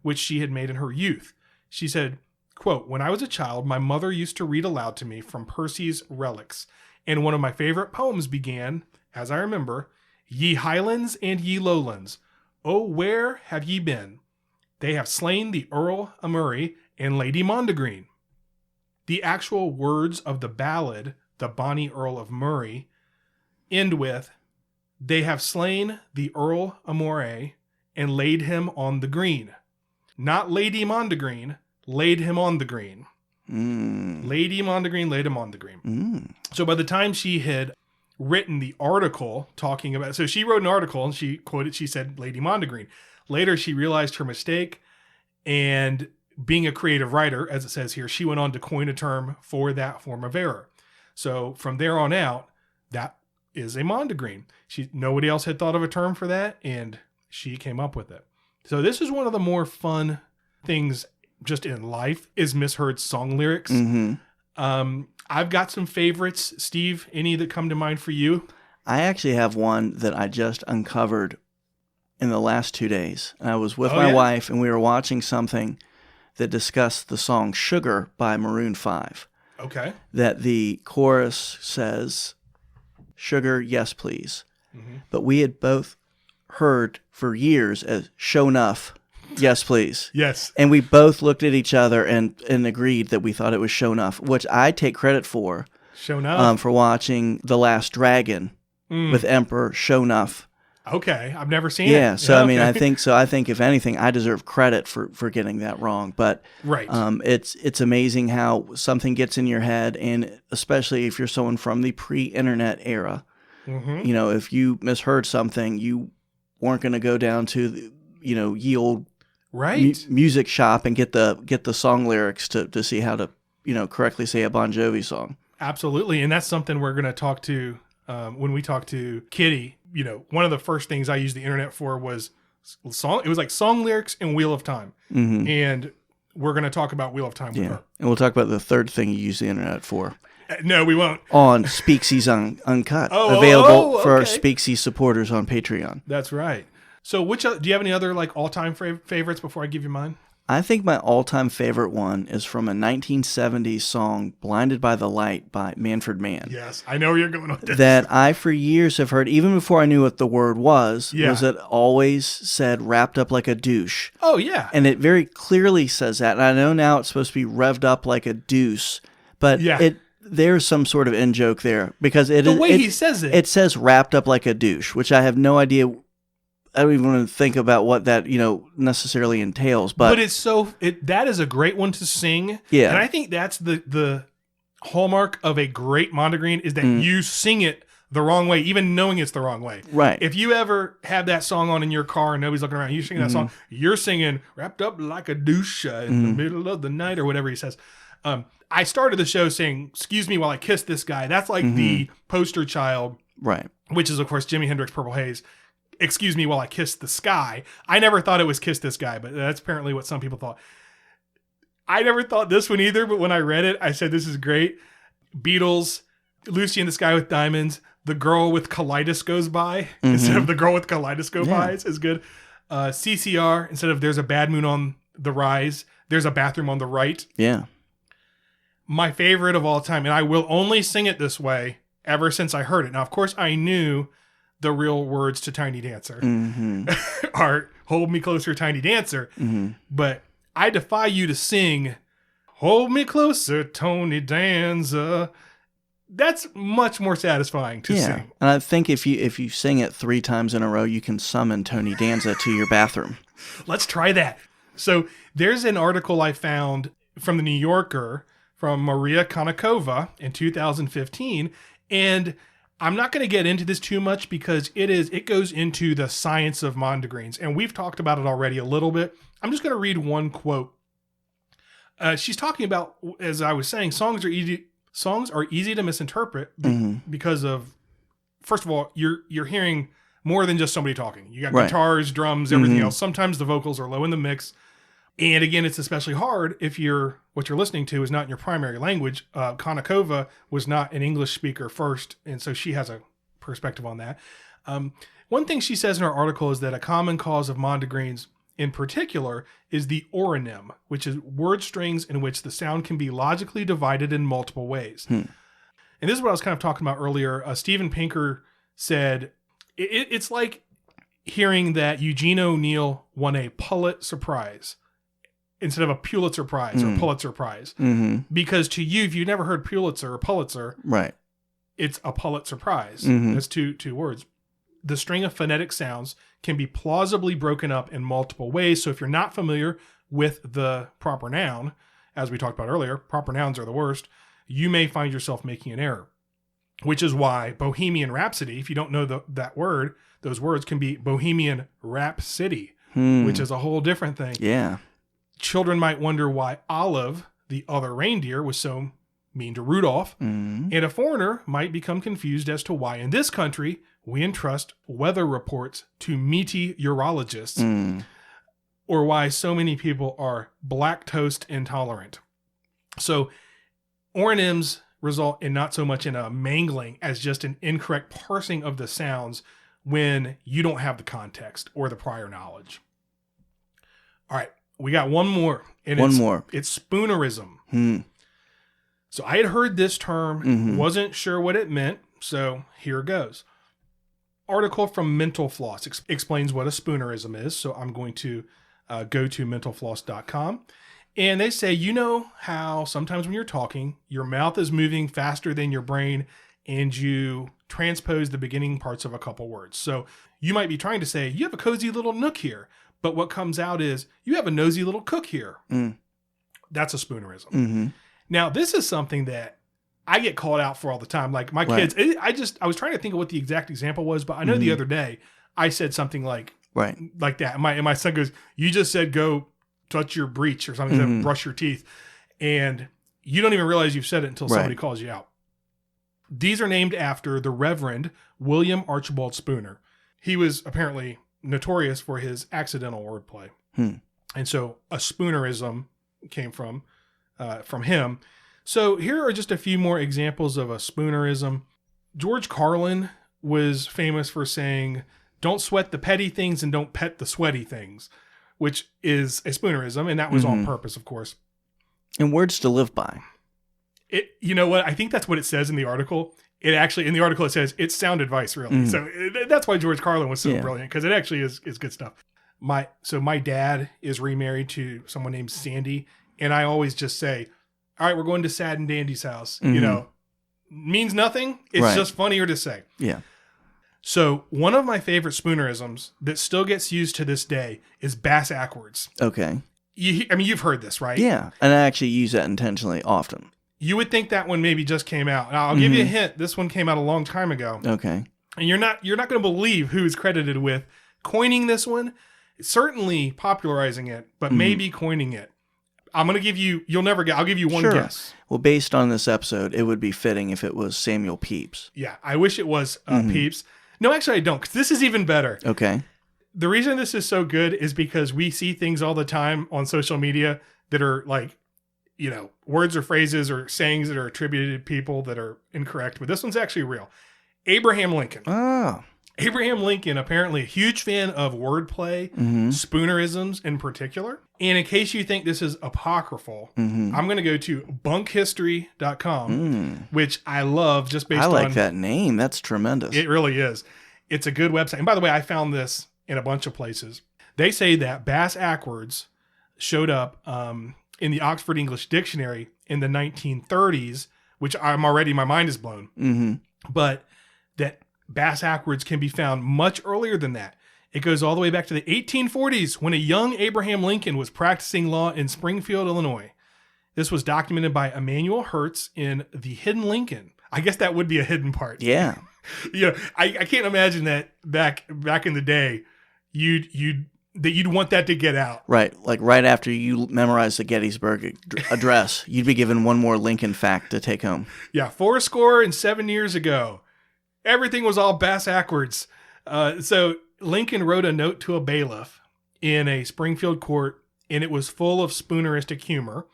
which she had made in her youth. She said, quote, "When I was a child, my mother used to read aloud to me from Percy's Relics, and one of my favorite poems began, as I remember, Ye Highlands and ye Lowlands, oh, where have ye been? They have slain the Earl of Murray and Lady Mondegreen." The actual words of the ballad, The Bonny Earl of Murray, end with, "They have slain the Earl of Moray and laid him on the green." Not Lady Mondegreen, laid him on the green. Lady Mondegreen laid him on the green. So by the time she had written the article talking about, so she wrote an article and she said Lady Mondegreen. Later she realized her mistake, and being a creative writer, as it says here, she went on to coin a term for that form of error. So from there on out, that is a Mondegreen. Nobody else had thought of a term for that, and she came up with it. So this is one of the more fun things just in life, is misheard song lyrics. I've got some favorites. Steve, any that come to mind for you? I actually have one that I just uncovered in the last 2 days. I was with my wife, and we were watching something that discussed the song Sugar by Maroon 5. Okay. That the chorus says, "Sugar, yes, please." But we had both heard for years as "show enough, yes, please." Yes. And we both looked at each other and agreed that we thought it was "show enough," which I take credit for. Show enough. For watching The Last Dragon with Emperor Show enough. Okay, I've never seen it. Yeah, so I mean, I think if anything, I deserve credit for getting that wrong. But right, it's amazing how something gets in your head, and especially if you're someone from the pre-internet era. You know, if you misheard something, you weren't going to go down to the, ye old music shop and get the song lyrics to see how to correctly say a Bon Jovi song. Absolutely, and that's something we're going to talk to when we talk to Kitty. One of the first things I used the internet for was song. It was like song lyrics and Wheel of Time. And we're going to talk about Wheel of Time with her. And we'll talk about the third thing you use the internet for. No, we won't. On Speaksies Uncut. Available for our Speaksies supporters on Patreon. That's right. So do you have any other all-time favorites before I give you mine? I think my all-time favorite one is from a 1970s song, "Blinded by the Light" by Manfred Mann. Yes, I know where you're going with this. That I, for years, have heard, even before I knew what the word was it always said "wrapped up like a douche." Oh, yeah. And it very clearly says that. And I know now it's supposed to be "revved up like a deuce," but there's some sort of in-joke there. Because he says it. It says "wrapped up like a douche," which I have no idea. I don't even want to think about what that, necessarily entails. But that is a great one to sing. Yeah. And I think that's the hallmark of a great Mondegreen, is that you sing it the wrong way, even knowing it's the wrong way. Right. If you ever have that song on in your car and nobody's looking around, you sing that song, you're singing "wrapped up like a douche in the middle of the night," or whatever he says. I started the show saying, "Excuse me while I kiss this guy." That's like the poster child. Right. Which is, of course, Jimi Hendrix, Purple Haze. excuse me while I kiss the sky. I never thought it was kiss this guy, but that's apparently what some people thought. I never thought this one either, but when I read it, I said, this is great. Beatles, Lucy in the Sky with Diamonds, the girl with colitis goes by instead of the girl with kaleidoscope eyes is good. CCR, instead of there's a bad moon on the rise, there's a bathroom on the right. Yeah. My favorite of all time, and I will only sing it this way ever since I heard it. Now, of course, I knew the real words to Tiny Dancer are Hold Me Closer, Tiny Dancer. But I defy you to sing Hold Me Closer, Tony Danza. That's much more satisfying to sing. And I think if you sing it 3 times in a row, you can summon Tony Danza to your bathroom. Let's try that. So there's an article I found from the New Yorker from Maria Konnikova in 2015. And I'm not going to get into this too much because it goes into the science of Mondegreens. And we've talked about it already a little bit. I'm just going to read one quote. She's talking about, as I was saying, songs are easy to misinterpret because of, first of all, you're hearing more than just somebody talking. You got guitars, drums, everything else. Sometimes the vocals are low in the mix. And again, it's especially hard if what you're listening to is not in your primary language. Konnikova was not an English speaker first, and so she has a perspective on that. One thing she says in her article is that a common cause of Mondegreens in particular is the oronym, which is word strings in which the sound can be logically divided in multiple ways. And this is what I was kind of talking about earlier. Steven Pinker said, it's like hearing that Eugene O'Neill won a Pulitzer Prize instead of a Pulitzer Prize or Pulitzer Prize. Because to you, if you've never heard Pulitzer or Pulitzer, it's a Pulitzer Prize. That's two words. The string of phonetic sounds can be plausibly broken up in multiple ways. So if you're not familiar with the proper noun, as we talked about earlier, proper nouns are the worst, you may find yourself making an error. Which is why Bohemian Rhapsody, if you don't know that word, those words can be Bohemian Rhapsody, which is a whole different thing. Yeah. Children might wonder why Olive, the other reindeer, was so mean to Rudolph. And a foreigner might become confused as to why in this country we entrust weather reports to meteorologists, or why so many people are lactose intolerant. So oronyms result in not so much in a mangling as just an incorrect parsing of the sounds when you don't have the context or the prior knowledge. All right. We got one more. And it's spoonerism. So I had heard this term, wasn't sure what it meant, so here goes. Article from Mental Floss explains what a spoonerism is, so I'm going to go to mentalfloss.com. And they say, you know how sometimes when you're talking, your mouth is moving faster than your brain and you transpose the beginning parts of a couple words. So you might be trying to say, you have a cozy little nook here. But what comes out is, you have a nosy little cook here. That's a spoonerism. Now, this is something that I get called out for all the time. Like my kids, I was trying to think of what the exact example was, but I know the other day I said something like that. And my son goes, you just said go touch your breech or something, to brush your teeth. And you don't even realize you've said it until somebody calls you out. These are named after the Reverend William Archibald Spooner. He was apparently notorious for his accidental wordplay. And so a spoonerism came from him. So here are just a few more examples of a spoonerism. George Carlin was famous for saying, don't sweat the petty things and don't pet the sweaty things, which is a spoonerism. And that was on purpose, of course. And words to live by. You know what? I think that's what it says in the article. It actually, in the article, it says it's sound advice, really. So that's why George Carlin was so brilliant, because it actually is good stuff. My dad is remarried to someone named Sandy, and I always just say, all right, we're going to Sad and Dandy's house. You know, means nothing. It's just funnier to say. Yeah. So one of my favorite spoonerisms that still gets used to this day is bass-ackwards. Okay. You've heard this, right? Yeah, and I actually use that intentionally often. You would think that one maybe just came out. Now, I'll give you a hint. This one came out a long time ago. Okay. And you're not going to believe who is credited with coining this one. Certainly popularizing it, but maybe coining it. I'm going to give you, you'll never get, I'll give you one guess. Well, based on this episode, it would be fitting if it was Samuel Pepys. Yeah, I wish it was Pepys. No, actually, I don't. 'Cause this is even better. Okay. The reason this is so good is because we see things all the time on social media that are like, words or phrases or sayings that are attributed to people that are incorrect. But this one's actually real. Abraham Lincoln. Oh. Abraham Lincoln, apparently a huge fan of wordplay, spoonerisms in particular. And in case you think this is apocryphal, I'm going to go to bunkhistory.com, which I love just based on... I like that name. That's tremendous. It really is. It's a good website. And by the way, I found this in a bunch of places. They say that bass-ackwards showed up in the Oxford English Dictionary in the 1930s, which my mind is blown. But that bass-ackwards can be found much earlier than that. It goes all the way back to the 1840s when a young Abraham Lincoln was practicing law in Springfield, Illinois. This was documented by Emanuel Hertz in The Hidden Lincoln. I guess that would be a hidden part. Yeah. I can't imagine that back in the day, you'd want that to get out. Right. Like right after you memorize the Gettysburg Address, you'd be given one more Lincoln fact to take home. Yeah. 7 years ago, everything was all bass-ackwards. So Lincoln wrote a note to a bailiff in a Springfield court, and it was full of spooneristic humor.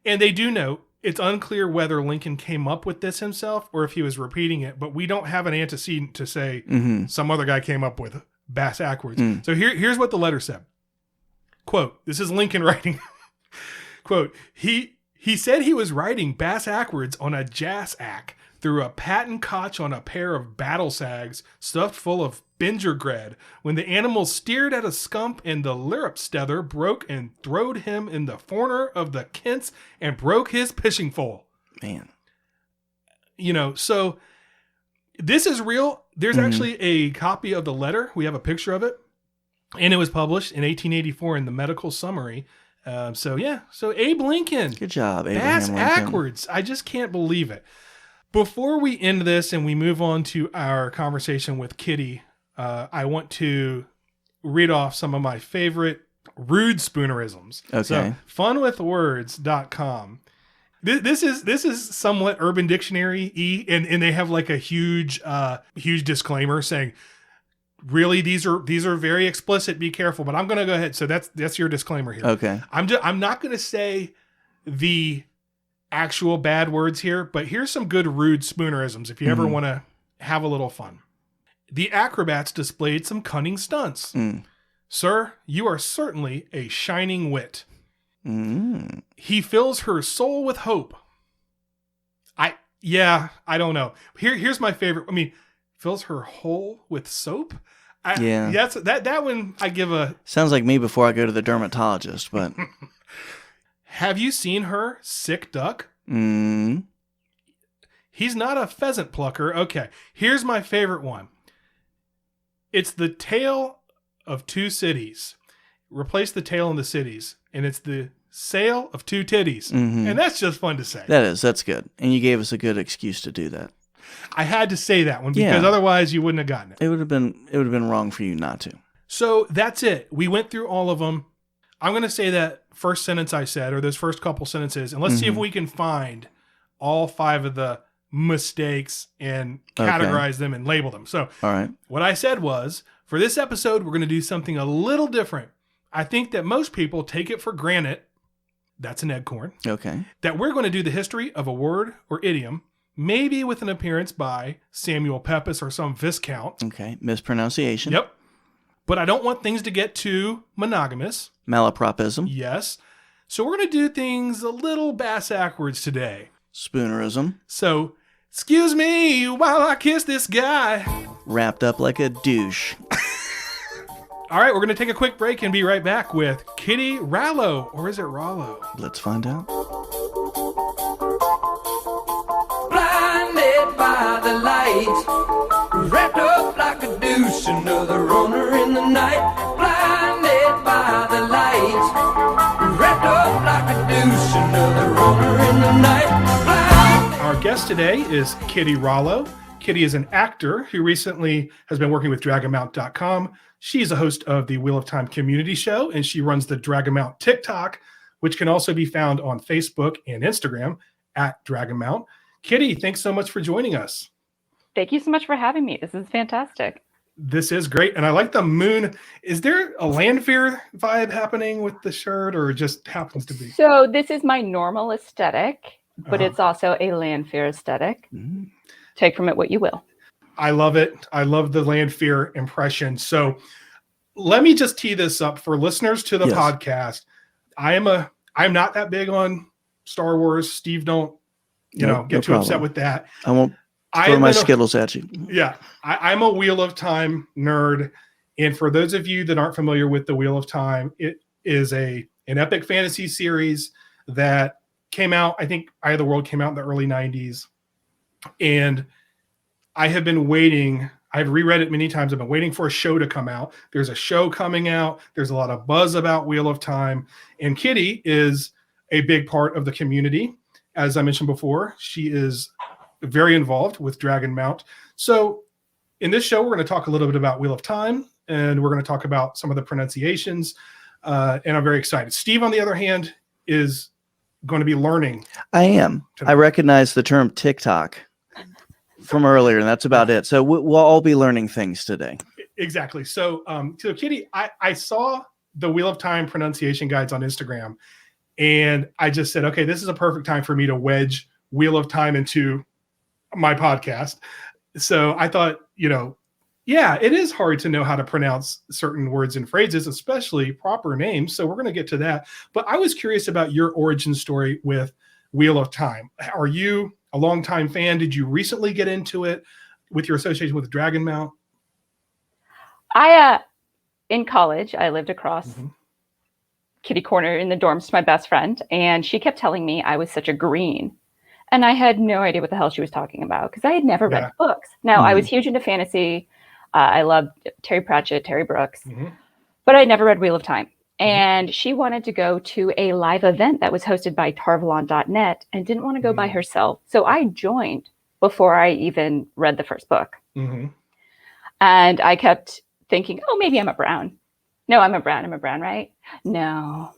And they do note it's unclear whether Lincoln came up with this himself or if he was repeating it, but we don't have an antecedent to say some other guy came up with bass-ackwards. So here's what the letter said. Quote, this is Lincoln writing. Quote, he said he was riding bass-ackwards on a jass-ack through a patent cotch on a pair of battle sags stuffed full of bingergread, when the animal steered at a scump and the liripstether broke and throwed him in the forner of the kints and broke his pishing foal. Man. So this is real. There's actually a copy of the letter. We have a picture of it. And it was published in 1884 in the Medical Summary. So Abe Lincoln. Good job, Abraham Lincoln. Bass-ackwards. I just can't believe it. Before we end this and we move on to our conversation with Kitty, I want to read off some of my favorite rude spoonerisms. Okay. So, funwithwords.com. This is somewhat Urban Dictionary-y, and they have like a huge disclaimer saying, really, these are very explicit. Be careful. But I'm going to go ahead. So that's your disclaimer here. Okay. I'm not going to say the actual bad words here, but here's some good rude spoonerisms if you ever want to have a little fun. The acrobats displayed some cunning stunts. Sir, you are certainly a shining wit. He fills her soul with hope. I don't know. Here's my favorite. I mean, fills her hole with soap. That's that one I give a... Sounds like me before I go to the dermatologist, but... Have you seen her sick duck? He's not a pheasant plucker. Okay, here's my favorite one. It's the tale of two cities. Replace the tale in the cities, and it's the sale of two titties. And that's just fun to say. That's good. And you gave us a good excuse to do that. I had to say that one because otherwise you wouldn't have gotten it. It would have been wrong for you not to. So that's it. We went through all of them. I'm going to say that first sentence I said, or those first couple sentences, and let's see if we can find all 5 of the mistakes and categorize them and label them. So all right. What I said was, for this episode, we're going to do something a little different. I think that most people take it for granted, that's an eggcorn, that we're going to do the history of a word or idiom, maybe with an appearance by Samuel Pepys or some Viscount. Okay, mispronunciation. Yep. But I don't want things to get too monogamous. Malapropism. Yes. So we're going to do things a little bass-ackwards today. Spoonerism. So, excuse me while I kiss this guy. Wrapped up like a douche. All right, we're going to take a quick break and be right back with Kitty Rallo. Or is it Rallo? Let's find out. Blinded by the light, wrapped up like a douche, another runner in the night. Blinded by the light, wrapped up like a douche, another runner in the night. Our guest today is Kitty Rallo. Kitty is an actor who recently has been working with Dragamount.com. She's a host of the Wheel of Time community show, and she runs the Dragamount TikTok, which can also be found on Facebook and Instagram at Dragamount. Kitty, thanks so much for joining us. Thank you so much for having me. This is fantastic. This is great. And I like the moon. Is there a landfear vibe happening with the shirt, or it just happens to be? So this is my normal aesthetic, but it's also a landfear aesthetic. Mm-hmm. Take from it what you will. I love it. I love the landfear impression. So let me just tee this up for listeners to the podcast. I'm not that big on Star Wars. Steve, don't get too upset with that. I won't throw my Skittles at you. Yeah, I'm a Wheel of Time nerd, and for those of you that aren't familiar with the Wheel of Time, it is an epic fantasy series that came out. I think Eye of the World came out in the early '90s, and I have been waiting. I've reread it many times. I've been waiting for a show to come out. There's a show coming out. There's a lot of buzz about Wheel of Time, and Kitty is a big part of the community. As I mentioned before, she is very involved with Dragonmount. So in this show, we're going to talk a little bit about Wheel of Time, and we're going to talk about some of the pronunciations, and I'm very excited. Steve, on the other hand, is going to be learning. I am. I recognize the term TikTok from earlier, and that's about it. So we'll all be learning things today. Exactly. So Kitty, I saw the Wheel of Time pronunciation guides on Instagram, and I just said, okay, this is a perfect time for me to wedge Wheel of Time into my podcast. So I thought, it is hard to know how to pronounce certain words and phrases, especially proper names. So we're going to get to that. But I was curious about your origin story with Wheel of Time. Are you a longtime fan? Did you recently get into it with your association with Dragonmount? In college, I lived across kitty corner in the dorms to my best friend, and she kept telling me I was such a green. And I had no idea what the hell she was talking about because I had never read books. Now, I was huge into fantasy. I loved Terry Pratchett, Terry Brooks, but I never read Wheel of Time. And she wanted to go to a live event that was hosted by Tarvalon.net and didn't want to go by herself. So I joined before I even read the first book. And I kept thinking, oh, maybe I'm a brown. No, I'm a brown. I'm a brown, right? No.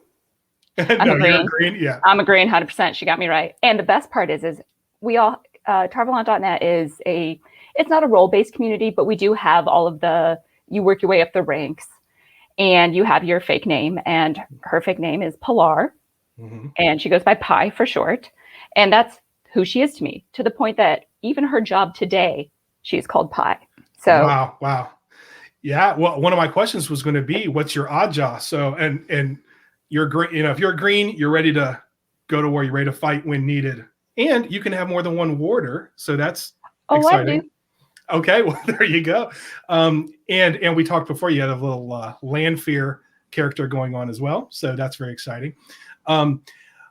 I'm a green. Green. Yeah. I'm a green, 100%. She got me right. And the best part is we all, Tarvalon.net is it's not a role-based community, but we do have all of you work your way up the ranks and you have your fake name, and her fake name is Pilar, and she goes by Pi for short. And that's who she is to me, to the point that even her job today, she's called Pi. So Wow. Yeah. Well, one of my questions was going to be, what's your oddjaw? So, and you're green, if you're green, you're ready to go to war. You're ready to fight when needed. And you can have more than one warder. So that's exciting. I do. Okay. Well, there you go. And we talked before, you had a little landfear character going on as well. So that's very exciting.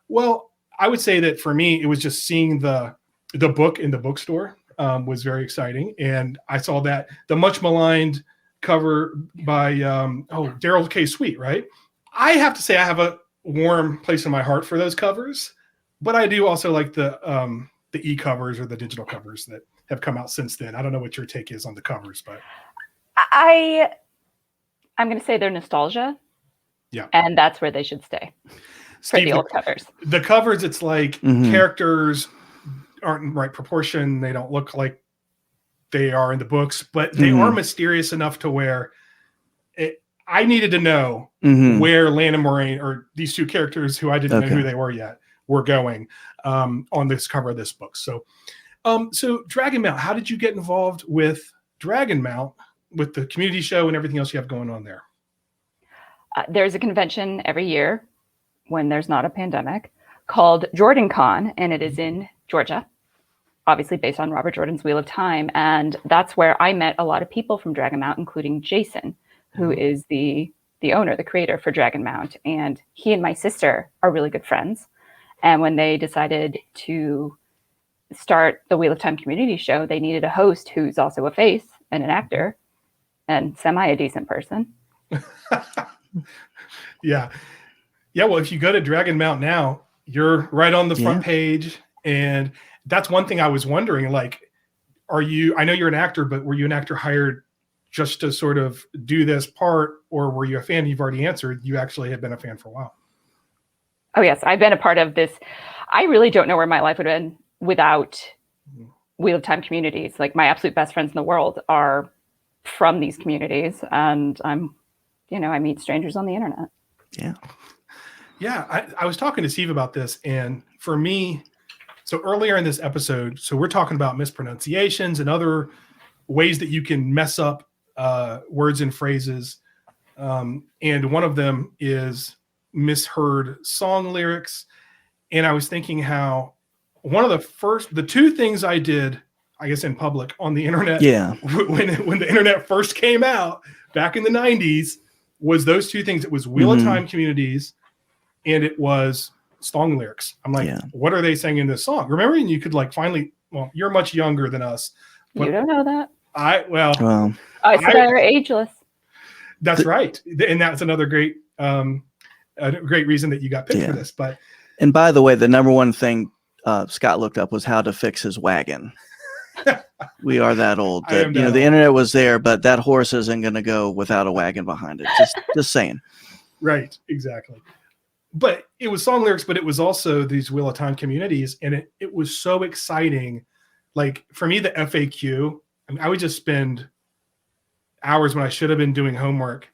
Well, I would say that for me, it was just seeing the book in the bookstore was very exciting. And I saw that the much maligned cover by Daryl K. Sweet, right? I have to say I have a warm place in my heart for those covers, but I do also like the e-covers or the digital covers that have come out since then. I don't know what your take is on the covers, but I'm going to say they're nostalgia. Yeah. And that's where they should stay. For the old covers. The covers, it's like characters aren't in right proportion. They don't look like they are in the books, but they are mysterious enough to where I needed to know where Lan and Moiraine, or these two characters who I didn't know who they were yet, were going on this cover of this book. So Dragonmount, how did you get involved with Dragonmount, with the community show and everything else you have going on there? There's a convention every year when there's not a pandemic called JordanCon, and it is in Georgia, obviously based on Robert Jordan's Wheel of Time. And that's where I met a lot of people from Dragonmount, including Jason, who is the owner, the creator for Dragonmount. And he and my sister are really good friends. And when they decided to start the Wheel of Time community show, they needed a host who's also a face and an actor and a decent person. Yeah. Well, if you go to Dragonmount now, you're right on the front page. And that's one thing I was wondering, like, I know you're an actor, but were you an actor hired just to sort of do this part, or were you a fan? You've already answered. You actually have been a fan for a while. Oh, yes. I've been a part of this. I really don't know where my life would have been without Wheel of Time communities. Like my absolute best friends in the world are from these communities, and I meet strangers on the internet. Yeah. I was talking to Steve about this, and for me, so earlier in this episode, so we're talking about mispronunciations and other ways that you can mess up words and phrases. And one of them is misheard song lyrics. And I was thinking how one of the two things I did, I guess, in public on the internet, when the internet first came out back in the 90s, was those two things. It was Wheel of Time communities, and it was song lyrics. I'm like, what are they saying in this song? Remember, and you could like finally, well, you're much younger than us. You don't know that. I said they're ageless. That's right. And that's another great reason that you got picked for this. And by the way, the number one thing Scott looked up was how to fix his wagon. We are that old. The internet was there, but that horse isn't going to go without a wagon behind it. Just saying. Right. Exactly. But it was song lyrics, but it was also these Wheel of Time communities. And it was so exciting. Like for me, the FAQ, I would just spend hours when I should have been doing homework,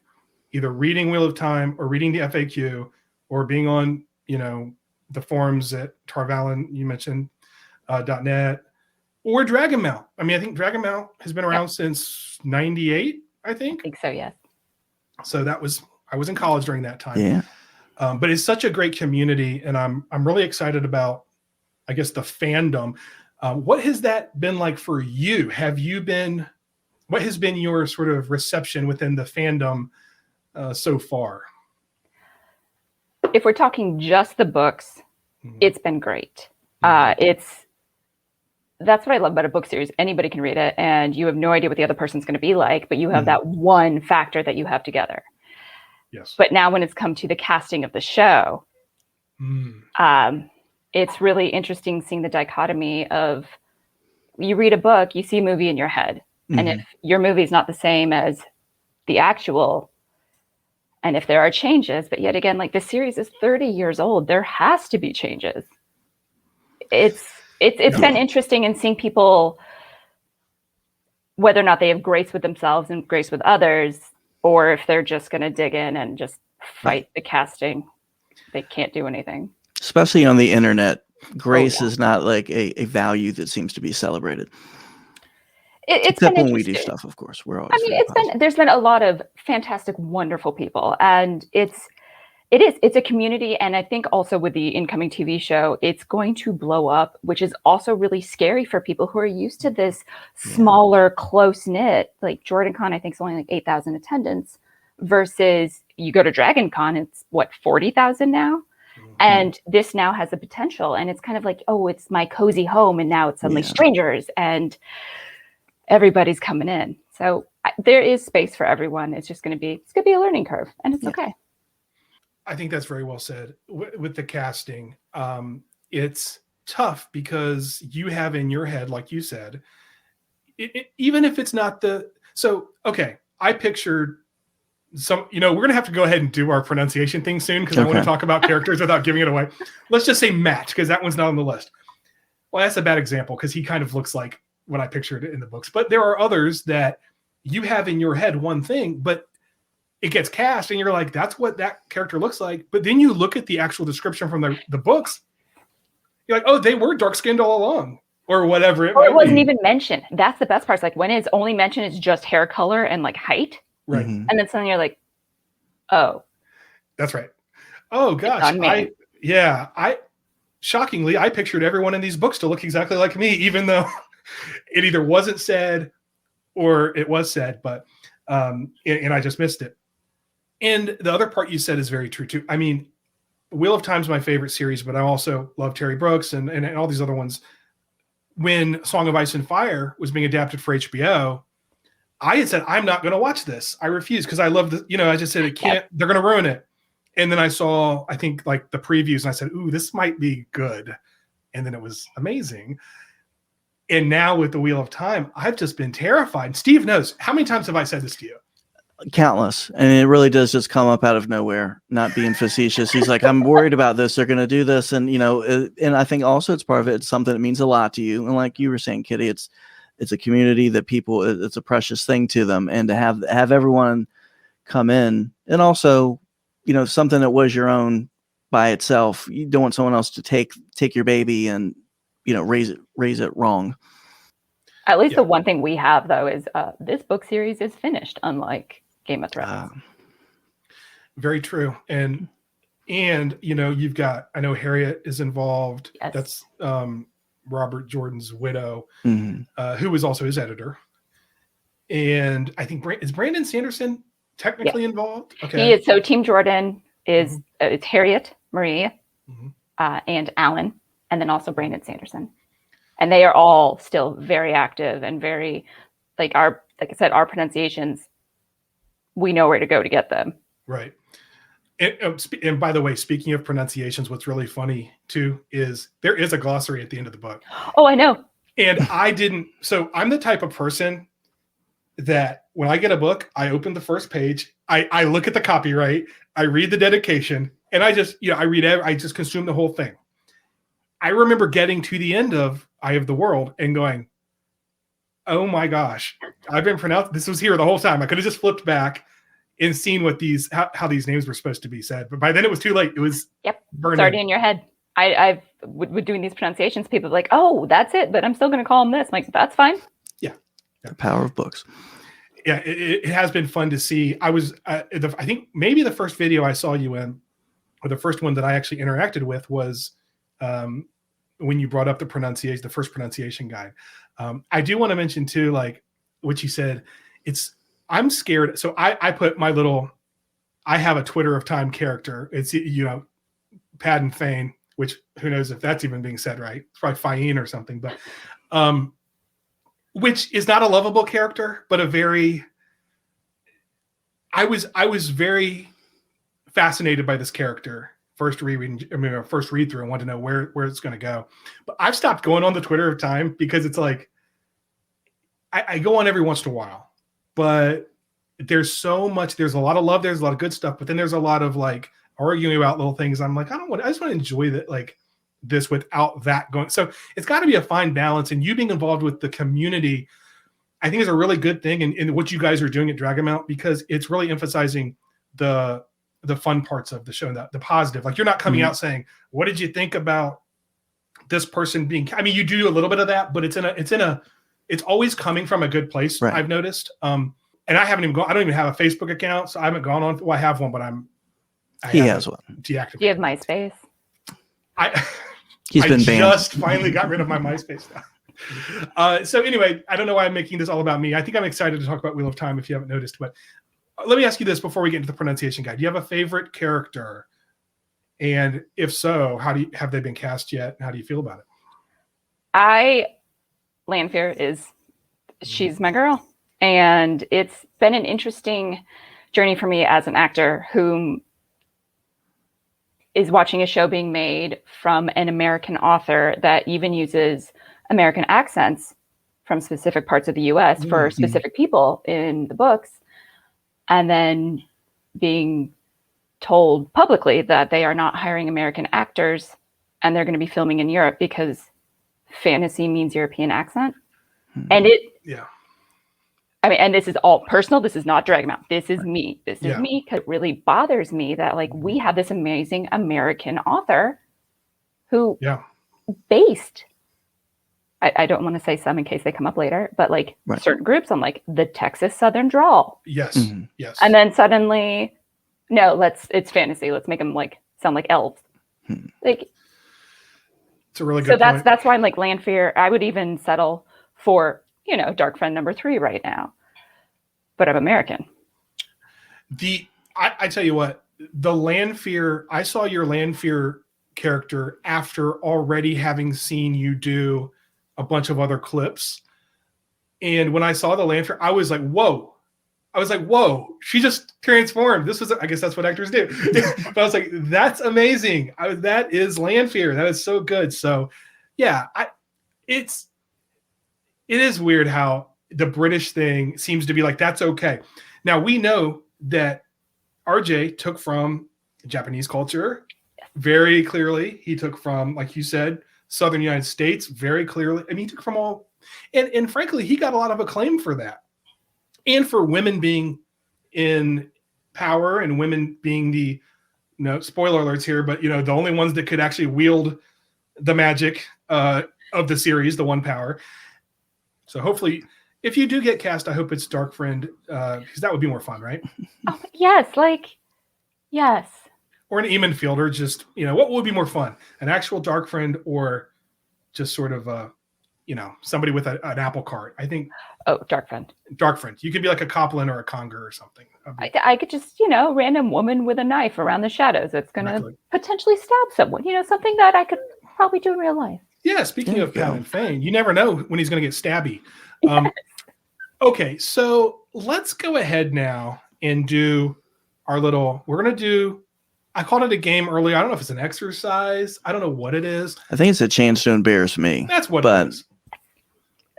either reading Wheel of Time or reading the FAQ or being on, the forums at Tarvalin, you mentioned, .net, or Dragon Mount. I mean, I think Dragon Mount has been around since 98, I think. I think so, yes. So I was in college during that time. Yeah. But it's such a great community, and I'm really excited about, I guess, the fandom. What has that been like for you? What has been your sort of reception within the fandom so far? If we're talking just the books, it's been great. That's what I love about a book series. Anybody can read it, and you have no idea what the other person's going to be like, but you have that one factor that you have together. Yes. But now when it's come to the casting of the show, it's really interesting seeing the dichotomy of you read a book, you see a movie in your head. And if your movie is not the same as the actual, and if there are changes, but yet again, like the series is 30 years old, there has to be changes. It's been interesting in seeing people, whether or not they have grace with themselves and grace with others, or if they're just going to dig in and just fight the casting. They can't do anything. Especially on the internet, grace is not like a value that seems to be celebrated. Except when we do stuff, of course. We're always. There's been a lot of fantastic, wonderful people, and it's a community. And I think also with the incoming TV show, it's going to blow up, which is also really scary for people who are used to this smaller, close knit. Like Jordan Con, I think is only like 8,000 attendance, versus you go to Dragon Con, it's what 40,000 now. And this now has the potential, and it's kind of like, oh, it's my cozy home, and now it's suddenly strangers, and everybody's coming in. So there is space for everyone. It's just going to be a learning curve, and it's okay. I think that's very well said. With the casting, it's tough because you have in your head, like you said, even if it's not I pictured some, we're going to have to go ahead and do our pronunciation thing soon because I want to talk about characters without giving it away. Let's just say Matt, because that one's not on the list. Well, that's a bad example because he kind of looks like what I pictured in the books. But there are others that you have in your head one thing, but it gets cast and you're like, that's what that character looks like. But then you look at the actual description from the books. You're like, oh, they were dark-skinned all along or whatever. It wasn't even mentioned. That's the best part. It's like when it's only mentioned, it's just hair color and like height. Right. And then suddenly you're like, oh. That's right. Oh, gosh. Shockingly, I pictured everyone in these books to look exactly like me, even though it either wasn't said or it was said, but and I just missed it. And the other part you said is very true too. I mean, Wheel of Time is my favorite series, but I also love Terry Brooks and all these other ones. When Song of Ice and Fire was being adapted for HBO, I had said, I'm not going to watch this. I refuse because I love the, I just said it can't, they're going to ruin it. And then I saw, I think like the previews and I said, ooh, this might be good. And then it was amazing. And now with the Wheel of Time, I've just been terrified. Steve knows. How many times have I said this to you? Countless. And it really does just come up out of nowhere, not being facetious. He's like, I'm worried about this. They're going to do this. And, and I think also it's part of it. It's something that means a lot to you. And like you were saying, Kitty, it's a community that it's a precious thing to them. And to have everyone come in, and also, something that was your own by itself, you don't want someone else to take your baby and, raise it wrong. At least the one thing we have, though, is this book series is finished, unlike Game of Thrones. Very true. And you've got, I know Harriet is involved. Yes. That's Robert Jordan's widow, Mm-hmm. who was also his editor. And I think, is Brandon Sanderson technically involved? Okay. He is. So Team Jordan is, it's Harriet, Marie, and Alan, and then also Brandon Sanderson. And they are all still very active and very, like I said, our pronunciations, we know where to go to get them. Right. And by the way, speaking of pronunciations, what's really funny too is there is a glossary at the end of the book. Oh, I know. And so I'm the type of person that when I get a book, I open the first page, I look at the copyright, I read the dedication, and I just, I just consume the whole thing. I remember getting to the end of Eye of the World and going, oh my gosh, I've been pronounced. This was here the whole time. I could have just flipped back and seen what how these names were supposed to be said. But by then it was too late. It was it's already in your head. I've with doing these pronunciations, people are like, oh, that's it, but I'm still going to call them this. I'm like, that's fine. Yeah. The power of books. Yeah, it has been fun to see. I was, I think maybe the first video I saw you in, or the first one that I actually interacted with was when you brought up the first pronunciation guide. I do want to mention too, like what you said, I'm scared. So I put I have a Twitter of Time character. It's, Pad and Fane, which who knows if that's even being said right. It's probably Fayene or something, but which is not a lovable character, but I was very fascinated by this character. First read through and want to know where it's going to go. But I've stopped going on the Twitter of Time because it's like, I go on every once in a while, but there's so much, there's a lot of love, there's a lot of good stuff, but then there's a lot of like arguing about little things. I'm like, I just want to enjoy that, like this without that going. So it's got to be a fine balance, and you being involved with the community, I think is a really good thing. And what you guys are doing at Drag 'Em Out, because it's really emphasizing the fun parts of the show, the positive. Like you're not coming out saying, what did you think about this person being, I mean, you do a little bit of that, but it's always coming from a good place. Right. I've noticed. And I don't even have a Facebook account, so I haven't gone on. Well, I have one, but he has one. Deactivated. Do you have MySpace? He's been banned. Just finally got rid of my MySpace now. So anyway, I don't know why I'm making this all about me. I think I'm excited to talk about Wheel of Time if you haven't noticed, but let me ask you this before we get into the pronunciation guide. Do you have a favorite character? And if so, have they been cast yet? And how do you feel about it? Lanfear she's my girl. And it's been an interesting journey for me as an actor who is watching a show being made from an American author that even uses American accents from specific parts of the US for specific people in the books. And then being told publicly that they are not hiring American actors and they're going to be filming in Europe because fantasy means European accent. And I mean, and this is all personal. This is not Drag 'Em Out. This is me. This is me, because it really bothers me that like we have this amazing American author who based, I don't want to say some in case they come up later, but like certain groups on like the Texas Southern drawl. Yes. Yes. And then suddenly, no, it's fantasy. Let's make them like sound like elves. Like, it's a really good point. That's why I'm like Lanfear. I would even settle for, Dark Friend number 3 right now, but I'm American. I tell you what, the Lanfear, I saw your Lanfear character after already having seen you do a bunch of other clips. And when I saw the Lanfear, I was like, whoa, she just transformed. I guess that's what actors do. But I was like, that's amazing. That is Lanfear. That is so good. So yeah, it is weird how the British thing seems to be like, that's okay. Now we know that RJ took from Japanese culture very clearly. He took from, like you said, Southern United States very clearly. I mean, he took from all, and frankly, he got a lot of acclaim for that. And for women being in power and women being the, spoiler alerts here, but the only ones that could actually wield the magic of the series, the one power. So hopefully, if you do get cast, I hope it's Dark Friend, because that would be more fun, right? Oh, yes, yes. Or an Eamon Fielder, just, what would be more fun? An actual Dark Friend or just sort of, somebody with an apple cart? I think. Oh, Dark Friend. Dark Friend. You could be like a Copland or a Conger or something. I could just, random woman with a knife around the shadows that's going to potentially stab someone. Something that I could probably do in real life. Yeah, speaking of Captain Fane, you never know when he's going to get stabby. Okay, so let's go ahead now and do our we're going to do, I called it a game earlier. I don't know if it's an exercise. I don't know what it is. I think it's a chance to embarrass me. That's what it is.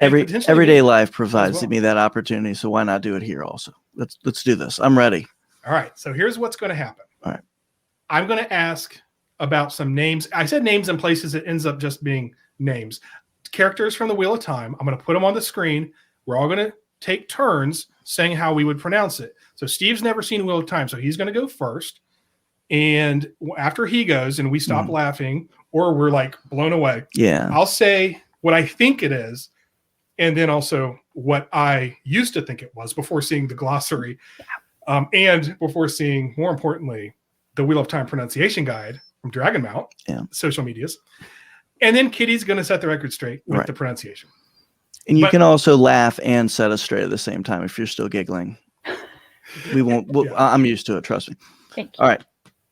Everyday life provides me that opportunity, so why not do it here also? Let's do this. I'm ready. All right, so here's what's going to happen. All right. I'm going to ask about some names. I said names and places. It ends up just being names. Characters from the Wheel of Time. I'm going to put them on the screen. We're all going to take turns saying how we would pronounce it. So Steve's never seen Wheel of Time, so he's going to go first. And after he goes and we stop laughing or we're like blown away, I'll say what I think it is, and then also what I used to think it was before seeing the glossary, and before seeing, more importantly, the Wheel of Time pronunciation guide from Dragonmount, social medias. And then Kitty's going to set the record straight with the pronunciation. And you can also laugh and set us straight at the same time if you're still giggling. We won't. I'm used to it. Trust me. Thank you. All right.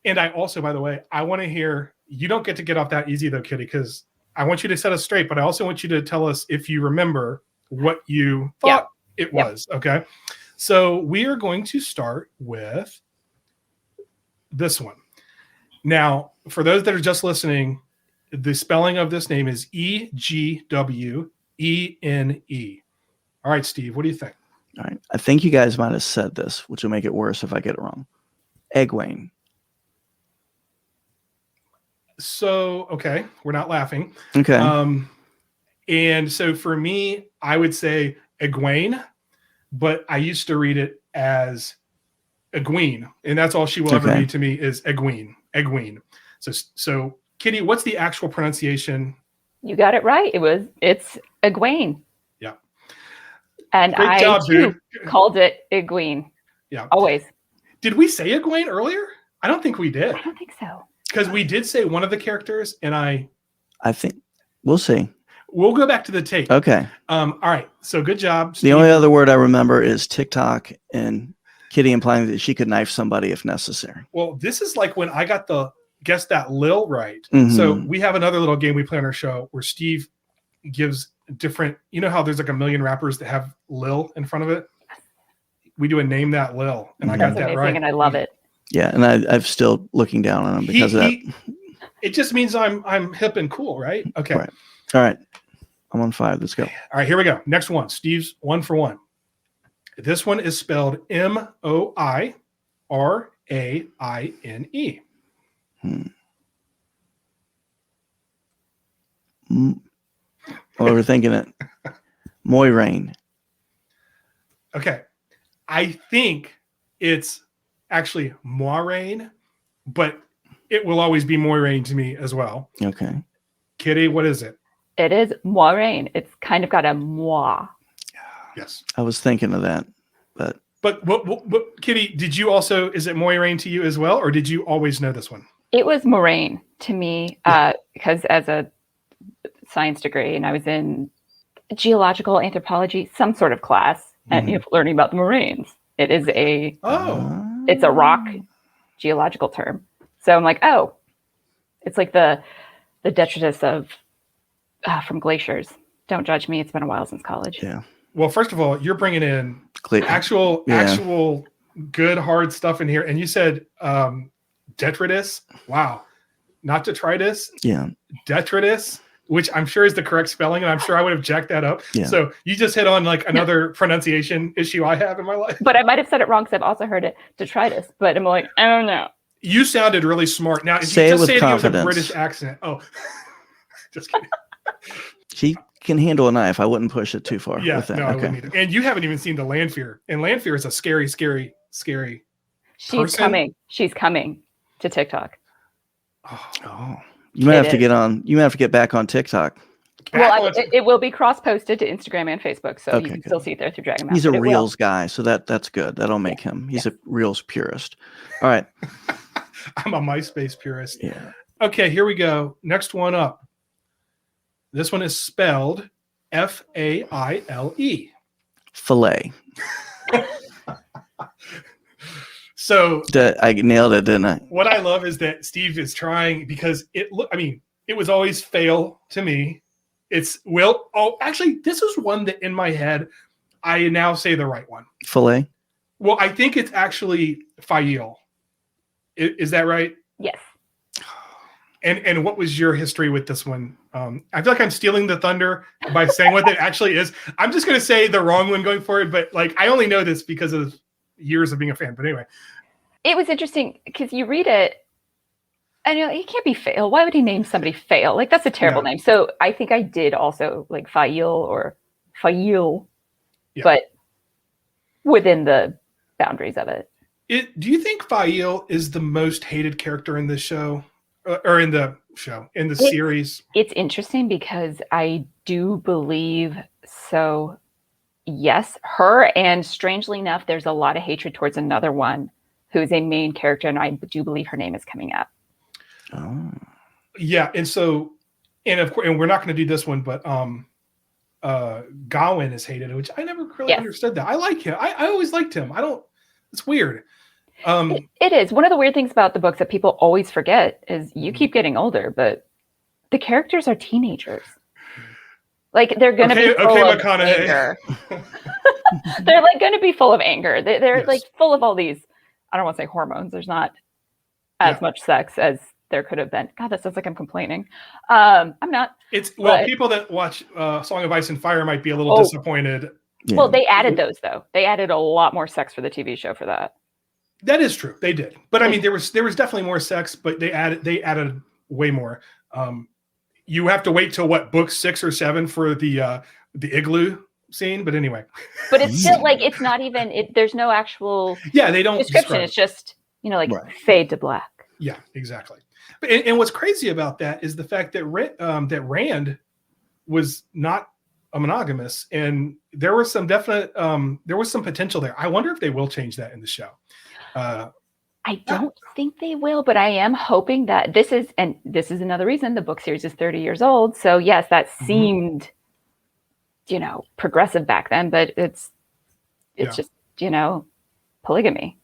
And I also, by the way, I want to hear, you don't get off that easy though, Kitty, because I want you to set us straight, but I also want you to tell us if you remember what you thought it was. Okay. So we are going to start with this one. Now, for those that are just listening, the spelling of this name is Egwene. All right, Steve, what do you think? All right. I think you guys might have said this, which will make it worse if I get it wrong. Eggwene. So, okay, we're not laughing. Okay. And so for me, I would say Egwene, but I used to read it as Egwene, and that's all she will ever be to me is Egwene. Egwene. So Kitty, what's the actual pronunciation? You got it right. It's Egwene. Yeah. And Great job, too called it Egwene. Yeah. Always. Did we say Egwene earlier? I don't think we did. I don't think so. Because we did say one of the characters, and I think we'll see. We'll go back to the tape. Okay. All right. So good job, Steve. The only other word I remember is TikTok and Kitty implying that she could knife somebody if necessary. Well, this is like when I got the guess that Lil right. So we have another little game we play on our show where Steve gives different, how there's like a million rappers that have Lil in front of it. We do a name that Lil, and I got that right. And I love it. Yeah, and I'm still looking down on him because of that. It just means I'm hip and cool, right? Okay. Right. All right. I'm on 5. Let's go. All right, here we go. Next one. Steve's 1 for 1. This one is spelled Moiraine. Overthinking it. Moiraine. Okay. I think it's actually Moiraine, but it will always be Moiraine to me as well. Okay. Kitty, what is it? It is Moiraine. It's kind of got a moi. Yes. I was thinking of that, but Kitty, did you also, is it Moiraine to you as well, or did you always know this one? It was Moiraine to me because as a science degree, and I was in geological anthropology, some sort of class, and learning about the moraines. It is it's a rock geological term. So I'm like, oh, it's like the detritus of from glaciers. Don't judge me. It's been a while since college. Yeah. Well, first of all, you're bringing in actual good hard stuff in here, and you said detritus. Wow, not detritus. Yeah. Detritus. which I'm sure is the correct spelling, and I'm sure I would have jacked that up. Yeah. So you just hit on like another pronunciation issue I have in my life. But I might have said it wrong because I've also heard it detritus. But I'm like, I don't know. You sounded really smart. Now, if Say you it just with say it with a confidence. British accent. Oh, just kidding. She can handle a knife. I wouldn't push it too far. Yeah, with that. no, I wouldn't either. And you haven't even seen the Landfear. And Landfear is a scary. She's person? coming. She's coming to TikTok. Oh, you might have to get on. You might have to get back on TikTok. Well, it will be cross-posted to Instagram and Facebook, so Okay, you can good. still see it there through Dragon Master. He's a It will. Reels guy, so that's good. That'll make him. He's a Reels purist. All right. I'm a MySpace purist. Yeah. Okay, here we go. Next one up. This one is spelled Faile. Filet. So I nailed it, didn't I? what I love is that Steve is trying, because it was always fail to me. Actually, this is one that in my head, I now say the right one. Filet. Well, I think it's actually Faile. Is that right? Yes. And what was your history with this one? I feel like I'm stealing the thunder by saying what it actually is. I'm just going to say the wrong one going forward, but like I only know this because of years of being a fan. But anyway. It was interesting because you read it and you're like, it can't be Fail. Why would he name somebody Fail? Like, that's a terrible name. So I think I did also like Faile or Faile, but within the boundaries of it. Do you think Faile is the most hated character in this show? Or in the series? It's interesting because I do believe so. Yes, her, and strangely enough, there's a lot of hatred towards another one who's a main character, and I do believe her name is coming up. Oh. Yeah, and so, and of course, and we're not going to do this one, but Gawain is hated, which I never really understood that. I like him. I always liked him. It's weird. It is. One of the weird things about the books that people always forget is you keep getting older, but the characters are teenagers. Like, they're going to be full of anger. They're like going to be full of anger. They're like full of all these, I don't want to say hormones. There's not as much sex as there could have been. God, that sounds like I'm complaining. I'm not. People that watch Song of Ice and Fire might be a little disappointed. Yeah. Well, they added those though. They added a lot more sex for the TV show for that. That is true. They did. But I mean, there was definitely more sex, but they added way more. You have to wait till book 6 or 7 for the igloo scene. But anyway. But it's still like, it's not even, there's no actual they don't description. It's just, fade to black. Yeah, exactly. And what's crazy about that is the fact that Rand was not a monogamous, and there was some definite there was some potential there. I wonder if they will change that in the show. I don't think they will, but I am hoping that this is another reason the book series is 30 years old. So yes, that seemed, progressive back then, but it's just, polygamy.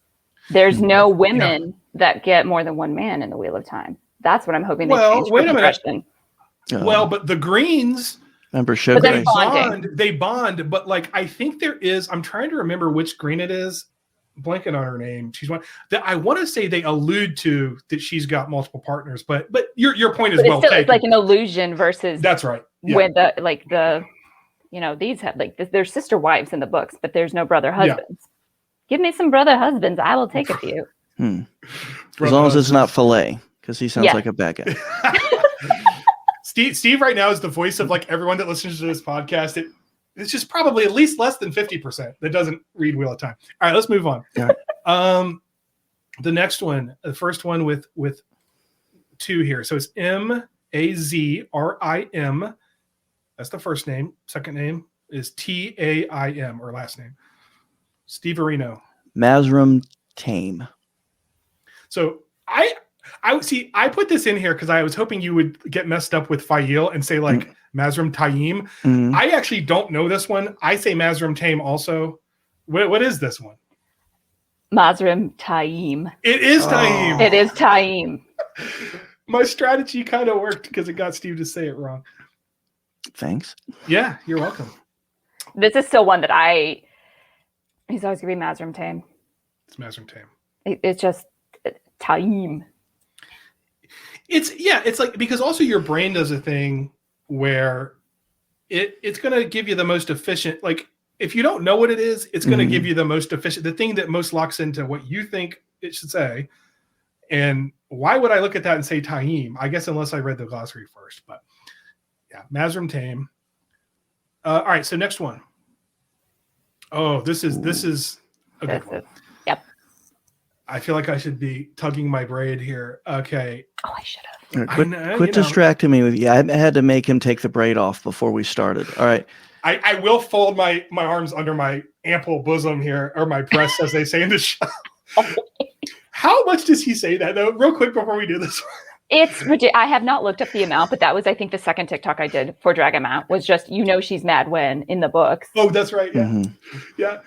There's no women that get more than one man in the Wheel of Time. That's what I'm hoping they change. Wait a minute. But the Greens, remember Showcase? They bond, but like I think there is. I'm trying to remember which Green it is. Blanking on her name. She's one that I want to say they allude to that she's got multiple partners, but your point is well taken. It's like an illusion versus that's right. Yeah. When these have there's sister wives in the books, but there's no brother husbands. Yeah. Give me some brother husbands. I will take a few. As long as it's not filet, because he sounds like a bad guy. Steve right now is the voice of like everyone that listens to this podcast. It's just probably at least less than 50% that doesn't read Wheel of Time. All right, let's move on. Yeah. The next one, the first one with 2 here. So it's Mazrim. That's the first name. Second name is Taim, or last name. Steve Areno. Mazrim Tame. So I put this in here because I was hoping you would get messed up with Faile and say like Mazrim Taim. I actually don't know this one. I say Mazrim Tame also. What is this one? Mazrim Taim. It is Taim. It is Taim. My strategy kind of worked because it got Steve to say it wrong. Thanks. Yeah, you're welcome. This is still one that he's always going to be Mazrim Tame. It's Mazrim Tame. It's just Taim. It's like, because also your brain does a thing where it's going to give you the most efficient, like if you don't know what it is, it's going to give you the most efficient, the thing that most locks into what you think it should say. And why would I look at that and say Taim? I guess unless I read the glossary first, but yeah, Mazrim Tame. All right, so next one. Oh, this is a good one. Yep. I feel like I should be tugging my braid here. Okay. Oh, I should have. Quit distracting me with you. I had to make him take the braid off before we started. All right. I will fold my arms under my ample bosom here, or my breast, as they say in the show. How much does he say that, though? Real quick before we do this. It's ridiculous. I have not looked up the amount, but that was, I think, the second TikTok I did for Dragon Mount was just, she's mad when in the books. Oh, that's right. Yeah. Yeah.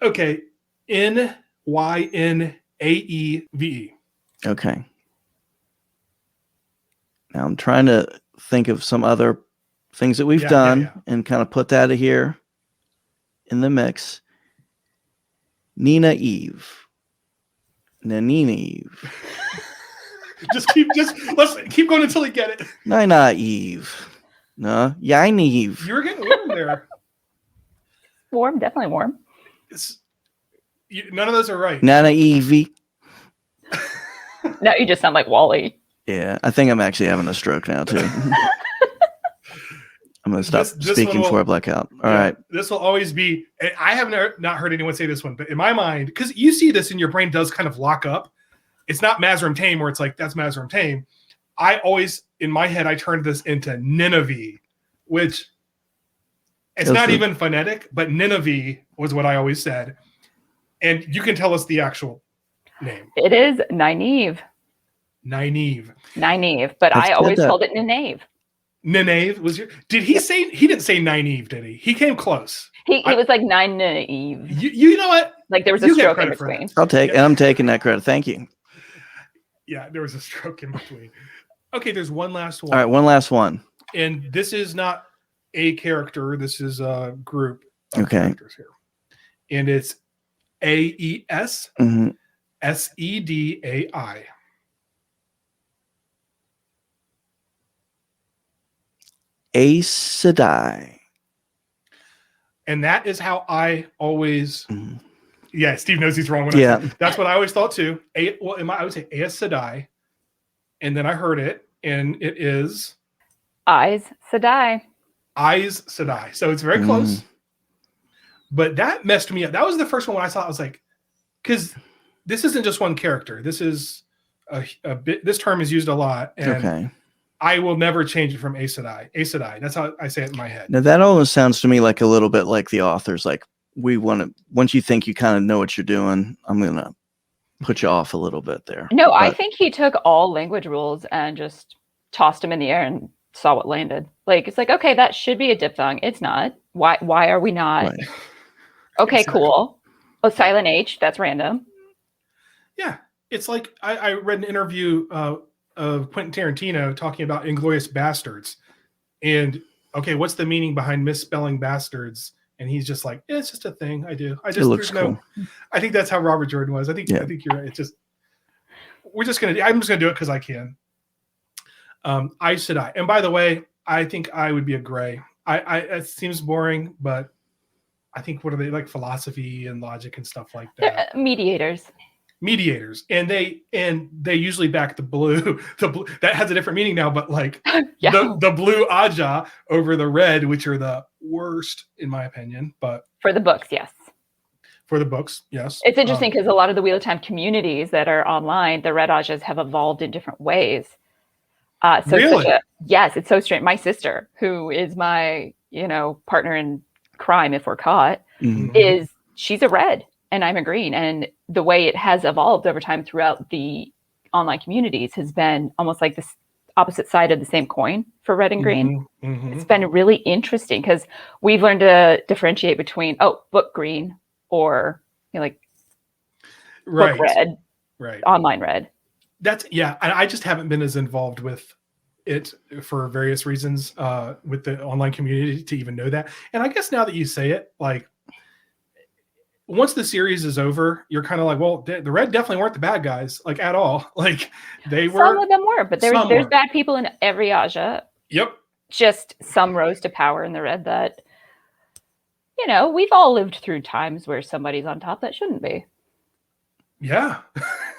Okay. N-Y-N-A-E-V-E. Okay. Now I'm trying to think of some other things that we've done and kind of put that here in the mix. Nina Eve. Nanina Eve. let's keep going until we get it. Nina Eve. No, Yaina Eve. You were getting warm there. Warm, definitely warm. None of those are right. Nana Evie. No, you just sound like Wally. Yeah, I think I'm actually having a stroke now too. I'm going to stop speaking before I black out. All right. This will always be, I have not heard anyone say this one, but in my mind, because you see this and your brain does kind of lock up. It's not Mazrim Tame where it's like, that's Mazrim Tame. I always, in my head, I turned this into Nineveh, which it's not even phonetic, but Nineveh was what I always said. And you can tell us the actual name. It is Nynaeve. Nynaeve. But I always called it Nineve. Nineve was your. Did he say? He didn't say Nynaeve, did he? He came close. He was like Nynaeve. You know what? Like there was a stroke in between. And I'm taking that credit. Thank you. Yeah, there was a stroke in between. Okay, there's one last one. All right, one last one. And this is not a character. This is a group of characters here. And it's AES SEDAI. Aes Sedai. And that is how I always. Yeah, Steve knows he's wrong. That's what I always thought too. I would say Aes Sedai, and then I heard it, and it is Aes Sedai. Aes Sedai. So it's very close. But that messed me up. That was the first one when I saw it. I was like, because this isn't just one character. This is a bit. This term is used a lot, and I will never change it from Aes Sedai. Aes Sedai. That's how I say it in my head. Now that almost sounds to me like a little bit like the authors. Like we want to. Once you think you kind of know what you're doing, I'm gonna put you off a little bit there. No, I think he took all language rules and just tossed them in the air and saw what landed. Like it's like, okay, that should be a diphthong. It's not. Why are we not? Right. Okay, cool. Oh, silent H. That's random. Yeah, it's like I read an interview of Quentin Tarantino talking about Inglourious Bastards, and okay, what's the meaning behind misspelling bastards? And he's just like, it's just a thing I do. It looks cool. I think that's how Robert Jordan was. I think you're right. It's just I'm just gonna do it because I can. Aes Sedai. And by the way, I think I would be a gray. It seems boring, but I think what are they like philosophy and logic and stuff like that. Mediators, and they usually back the blue. The blue that has a different meaning now, but like the blue Aja over the red, which are the worst in my opinion. But for the books, yes. For the books, yes. It's interesting because a lot of the Wheel of Time communities that are online, the red Ajas have evolved in different ways. Really? Yes, it's so strange. My sister, who is my partner in crime if we're caught, she's a red and I'm a green, and the way it has evolved over time throughout the online communities has been almost like this opposite side of the same coin for red and green. It's been really interesting because we've learned to differentiate between book green or book red, right? Online red. That's and I just haven't been as involved with it for various reasons with the online community to even know that. And I guess now that you say it, like once the series is over, you're kind of like, well, the red definitely weren't the bad guys, like at all. Like they were. Some of them were, but there's bad people in every Aja. Yep. just some rose to power in the red that, we've all lived through times where somebody's on top that shouldn't be. Yeah.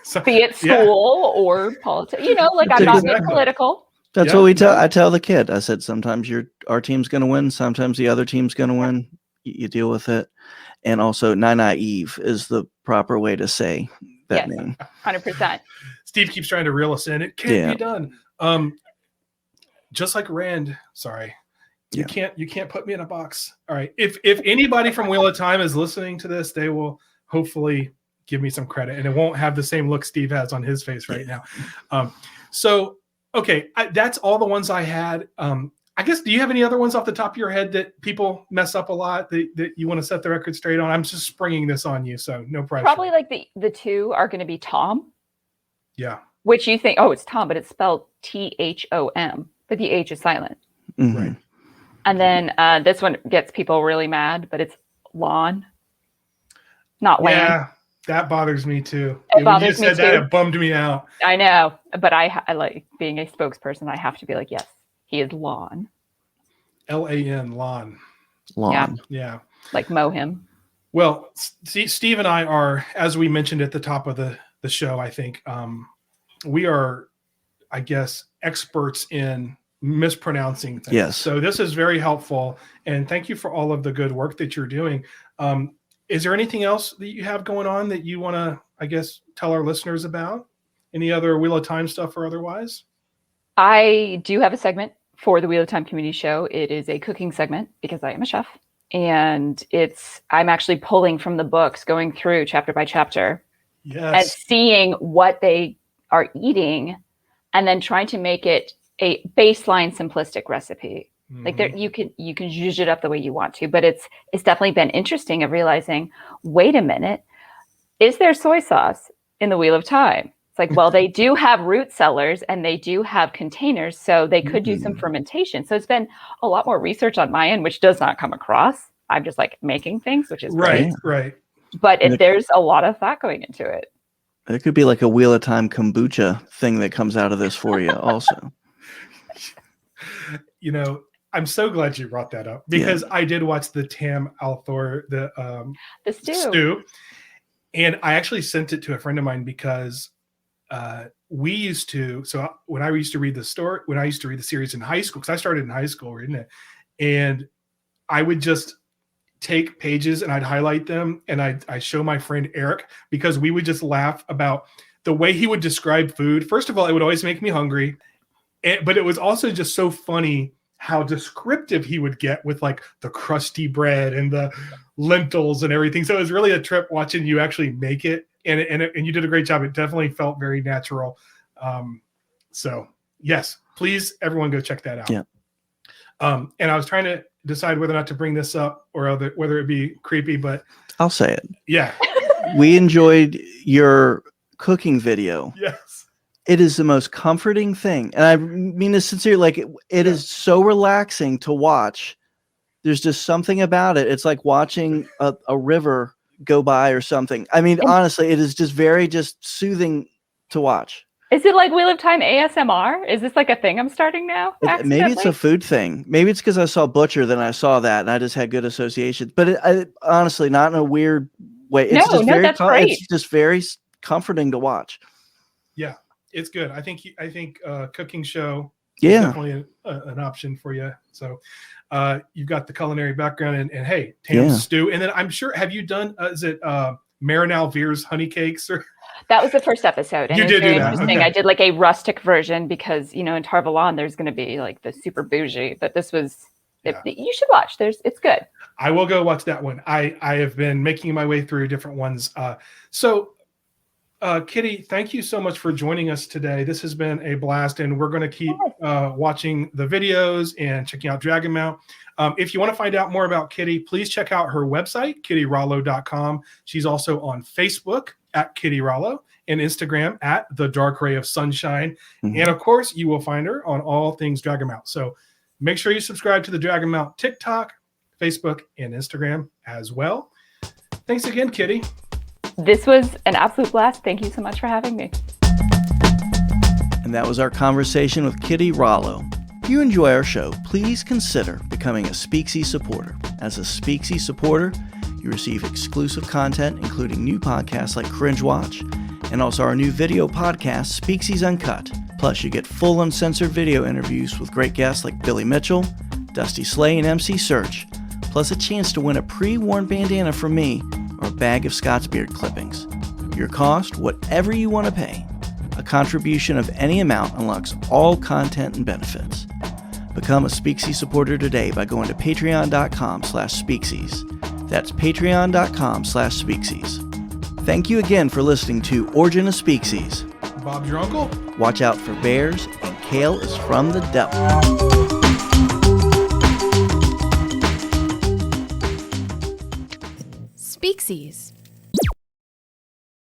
So, be it school or politics. I'm not being political. That's what we tell. I tell the kid. I said, sometimes our team's going to win. Sometimes the other team's going to win. You deal with it. And also, naive is the proper way to say that name. 100%. Steve keeps trying to reel us in. It can't be done. Just like Rand. Sorry, you can't put me in a box. All right. If anybody from Wheel of Time is listening to this, they will hopefully give me some credit, and it won't have the same look Steve has on his face right now. Okay, that's all the ones I had. I guess, do you have any other ones off the top of your head that people mess up a lot that you want to set the record straight on? I'm just springing this on you, so no pressure. Probably like the two are going to be Tom. Yeah. Which you think, it's Tom, but it's spelled Thom, but the H is silent. Mm-hmm. Right. And then this one gets people really mad, but it's lawn, not land. Yeah, that bothers me too. It bothers me too. That, it bummed me out. I know, but I like being a spokesperson. I have to be like, yes, he is lawn. LAN, lawn. Yeah. Like mow him. Well, Steve and I are, as we mentioned at the top of the show, I think we are, I guess, experts in mispronouncing things. Yes. So this is very helpful. And thank you for all of the good work that you're doing. Is there anything else that you have going on that you want to, I guess, tell our listeners about? Any other Wheel of Time stuff or otherwise? I do have a segment for the Wheel of Time community show. It is a cooking segment because I am a chef. And I'm actually pulling from the books, going through chapter by chapter, and seeing what they are eating, and then trying to make it a baseline simplistic recipe. Mm-hmm. Like you can zhuzh it up the way you want to, but it's definitely been interesting of realizing, wait a minute, is there soy sauce in the Wheel of Time? It's like, well, they do have root cellars and they do have containers, so they could do some fermentation. So it's been a lot more research on my end, which does not come across. I'm just like making things, which is great. Right. But there's a lot of thought going into it. There could be like a Wheel of Time kombucha thing that comes out of this for you also. I'm so glad you brought that up because I did watch the Tam Althor, the stew. And I actually sent it to a friend of mine because we used to, when I used to read the series in high school, because I started in high school reading it, and I would just take pages and I'd highlight them and I'd show my friend Eric, because we would just laugh about the way he would describe food. First of all, it would always make me hungry, but it was also just so funny how descriptive he would get with like the crusty bread and the lentils and everything. So it was really a trip watching you actually make it. And you did a great job. It definitely felt very natural. So yes, please, everyone go check that out. Yeah. And I was trying to decide whether or not to bring this up or whether it be creepy, but I'll say it. Yeah. We enjoyed your cooking video. Yes. It is the most comforting thing. And I mean this sincerely, like it is so relaxing to watch. There's just something about it. It's like watching a river go by or something. I mean, honestly, it is just very soothing to watch. Is it like Wheel of Time ASMR? Is this like a thing I'm starting now? Maybe it's a food thing. Maybe it's because I saw Butcher, then I saw that, and I just had good associations. But honestly, not in a weird way. It's that's great. It's just very comforting to watch. Yeah, it's good. I think cooking show is definitely an option for you. So you've got the culinary background, and hey, Tam's stew. And then I'm sure, have you done, is it Marinal Veer's honey cakes? Or that was the first episode. And you did do that. Okay. I did like a rustic version because, in Tarvalon, there's going to be like the super bougie, but this was, you should watch. It's good. I will go watch that one. I have been making my way through different ones. So Kitty, thank you so much for joining us today. This has been a blast, and we're going to keep watching the videos and checking out Dragon Mount. If you want to find out more about Kitty, please check out her website, kittyrallo.com. She's also on Facebook at Kitty Rallo and Instagram at The Dark Ray of Sunshine. Mm-hmm. And of course, you will find her on all things Dragon Mount. So make sure you subscribe to the Dragon Mount TikTok, Facebook, and Instagram as well. Thanks again, Kitty. This was an absolute blast. Thank you so much for having me. And that was our conversation with Kitty Rallo. If you enjoy our show, please consider becoming a Speaksy supporter. As a Speaksy supporter, you receive exclusive content, including new podcasts like Cringe Watch, and also our new video podcast, Speaksy's Uncut. Plus, you get full uncensored video interviews with great guests like Billy Mitchell, Dusty Slay, and MC Search, plus a chance to win a pre-worn bandana from me or a bag of Scott's beard clippings. Your cost, whatever you want to pay. A contribution of any amount unlocks all content and benefits. Become a Speaksy supporter today by going to patreon.com/Speaksies. That's patreon.com/Speaksies. Thank you again for listening to Origin of Speaksies. Bob's your uncle? Watch out for bears, and kale is from the devil. Speaksies.